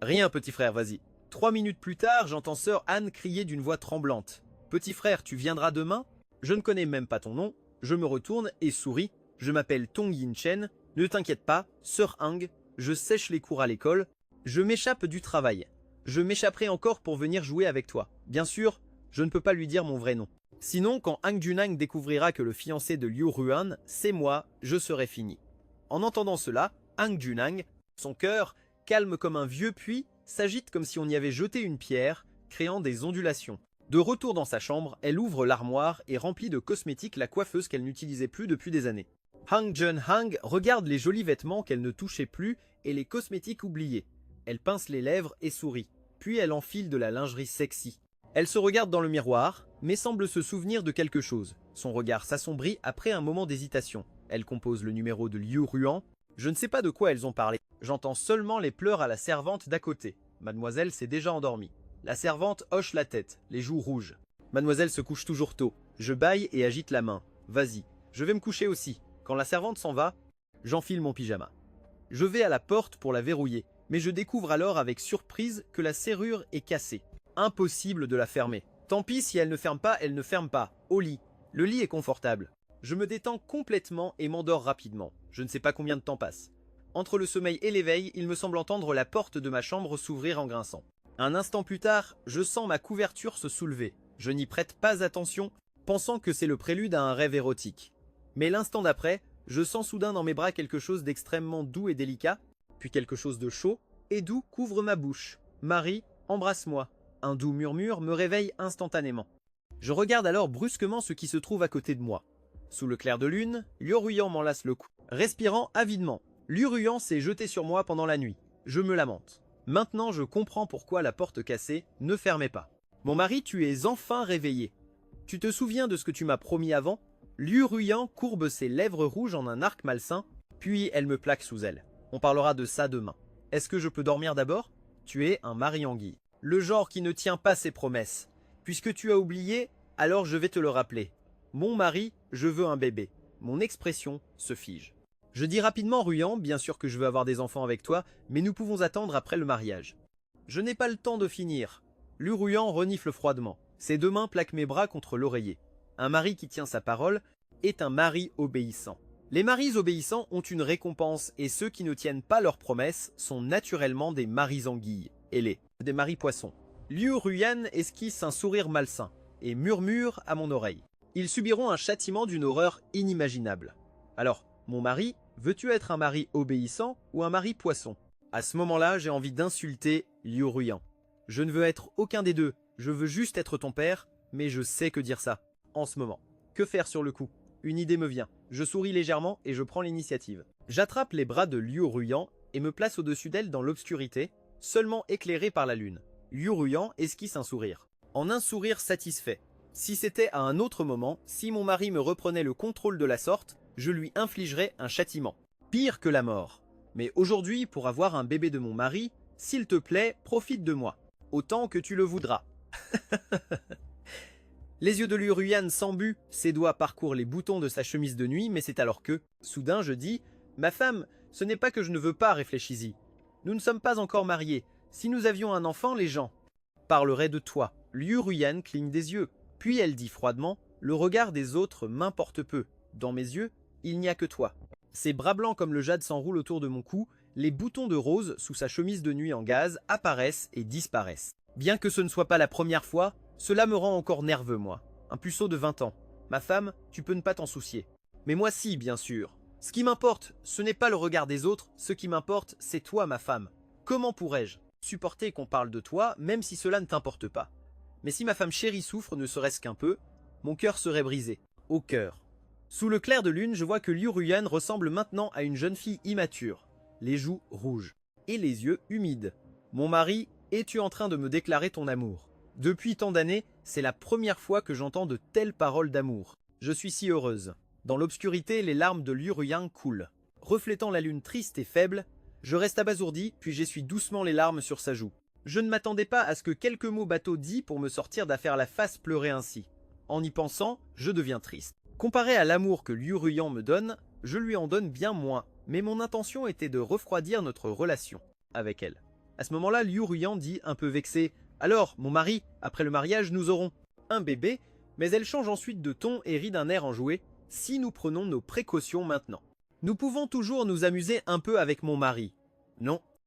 Rien, petit frère, vas-y. 3 minutes plus tard, j'entends sœur Anne crier d'une voix tremblante. Petit frère, tu viendras demain? Je ne connais même pas ton nom. Je me retourne et souris. Je m'appelle Tong Yin Chen. Ne t'inquiète pas, sœur Hang. Je sèche les cours à l'école. Je m'échappe du travail. Je m'échapperai encore pour venir jouer avec toi. Bien sûr, je ne peux pas lui dire mon vrai nom. Sinon, quand Hang Jun-hang découvrira que le fiancé de Liu Ruan, c'est moi, je serai fini. En entendant cela, Hang Jun-hang, son cœur, calme comme un vieux puits, s'agite comme si on y avait jeté une pierre, créant des ondulations. De retour dans sa chambre, elle ouvre l'armoire et remplit de cosmétiques la coiffeuse qu'elle n'utilisait plus depuis des années. Hang Jun-hang regarde les jolis vêtements qu'elle ne touchait plus et les cosmétiques oubliés. Elle pince les lèvres et sourit. Puis elle enfile de la lingerie sexy. Elle se regarde dans le miroir, mais semble se souvenir de quelque chose. Son regard s'assombrit après un moment d'hésitation. Elle compose le numéro de Liu Ruan. Je ne sais pas de quoi elles ont parlé. J'entends seulement les pleurs à la servante d'à côté. Mademoiselle s'est déjà endormie. La servante hoche la tête, les joues rouges. Mademoiselle se couche toujours tôt. Je bâille et agite la main. Vas-y, je vais me coucher aussi. Quand la servante s'en va, j'enfile mon pyjama. Je vais à la porte pour la verrouiller, mais je découvre alors avec surprise que la serrure est cassée. Impossible de la fermer. Tant pis si elle ne ferme pas, elle ne ferme pas. Au lit. Le lit est confortable. Je me détends complètement et m'endors rapidement. Je ne sais pas combien de temps passe. Entre le sommeil et l'éveil, il me semble entendre la porte de ma chambre s'ouvrir en grinçant. Un instant plus tard, je sens ma couverture se soulever. Je n'y prête pas attention, pensant que c'est le prélude à un rêve érotique. Mais l'instant d'après, je sens soudain dans mes bras quelque chose d'extrêmement doux et délicat, puis quelque chose de chaud et doux couvre ma bouche. Marie, embrasse-moi. Un doux murmure me réveille instantanément. Je regarde alors brusquement ce qui se trouve à côté de moi. Sous le clair de lune, Liu Ruyan m'enlace le cou. Respirant avidement, Liu Ruyan s'est jeté sur moi pendant la nuit. Je me lamente. Maintenant je comprends pourquoi la porte cassée ne fermait pas. Mon mari, tu es enfin réveillé. Tu te souviens de ce que tu m'as promis avant? Liu Ruyan courbe ses lèvres rouges en un arc malsain, puis elle me plaque sous elle. On parlera de ça demain. Est-ce que je peux dormir d'abord? Tu es un mari anguille. Le genre qui ne tient pas ses promesses. Puisque tu as oublié, alors je vais te le rappeler. Mon mari, je veux un bébé. Mon expression se fige. Je dis rapidement Ruyan, bien sûr que je veux avoir des enfants avec toi, mais nous pouvons attendre après le mariage. Je n'ai pas le temps de finir. Liu Ruyan renifle froidement. Ses deux mains plaquent mes bras contre l'oreiller. Un mari qui tient sa parole est un mari obéissant. Les maris obéissants ont une récompense et ceux qui ne tiennent pas leurs promesses sont naturellement des maris anguilles, ailés, des maris poissons. Liu Ruyan esquisse un sourire malsain et murmure à mon oreille. Ils subiront un châtiment d'une horreur inimaginable. Alors, mon mari, veux-tu être un mari obéissant ou un mari poisson? À ce moment-là, j'ai envie d'insulter Liu Ruyan. Je ne veux être aucun des deux, je veux juste être ton père, mais je sais que dire ça, en ce moment. Que faire sur le coup? Une idée me vient. Je souris légèrement et je prends l'initiative. J'attrape les bras de Liu Ruyan et me place au-dessus d'elle dans l'obscurité, seulement éclairée par la lune. Liu Ruyan esquisse un sourire. En un sourire satisfait. Si c'était à un autre moment, si mon mari me reprenait le contrôle de la sorte, je lui infligerais un châtiment. Pire que la mort. Mais aujourd'hui, pour avoir un bébé de mon mari, S'il te plaît, profite de moi, autant que tu le voudras. » Les yeux de Liu Ruyan s'embuent, ses doigts parcourent les boutons de sa chemise de nuit, mais c'est alors que, soudain, je dis « Ma femme, ce n'est pas que je ne veux pas, réfléchis-y. Nous ne sommes pas encore mariés. Si nous avions un enfant, les gens parleraient de toi. » Liu Ruyan cligne des yeux. Puis elle dit froidement « Le regard des autres m'importe peu. Dans mes yeux, il n'y a que toi. » Ses bras blancs comme le jade s'enroulent autour de mon cou, les boutons de rose sous sa chemise de nuit en gaze apparaissent et disparaissent. Bien que ce ne soit pas la première fois, cela me rend encore nerveux, moi. Un puceau de 20 ans. Ma femme, tu peux ne pas t'en soucier. Mais moi si, bien sûr. Ce qui m'importe, ce n'est pas le regard des autres, ce qui m'importe, c'est toi, ma femme. Comment pourrais-je supporter qu'on parle de toi, même si cela ne t'importe pas? Mais si ma femme chérie souffre ne serait-ce qu'un peu, mon cœur serait brisé. Au cœur. Sous le clair de lune, je vois que Liu Ruyan ressemble maintenant à une jeune fille immature. Les joues rouges. Et les yeux humides. Mon mari, es-tu en train de me déclarer ton amour? Depuis tant d'années, c'est la première fois que j'entends de telles paroles d'amour. Je suis si heureuse. Dans l'obscurité, les larmes de Liu Ruyan coulent. Reflétant la lune triste et faible, je reste abasourdi, puis j'essuie doucement les larmes sur sa joue. Je ne m'attendais pas à ce que quelques mots bateaux dits pour me sortir d'affaire la face pleurer ainsi. En y pensant, je deviens triste. Comparé à l'amour que Liu Ruyan me donne, je lui en donne bien moins, mais mon intention était de refroidir notre relation avec elle. À ce moment-là, Liu Ruyan dit, un peu vexé, « Alors, mon mari, après le mariage, nous aurons un bébé ?» Mais elle change ensuite de ton et rit d'un air enjoué, « Si nous prenons nos précautions maintenant. Nous pouvons toujours nous amuser un peu avec mon mari. » Non,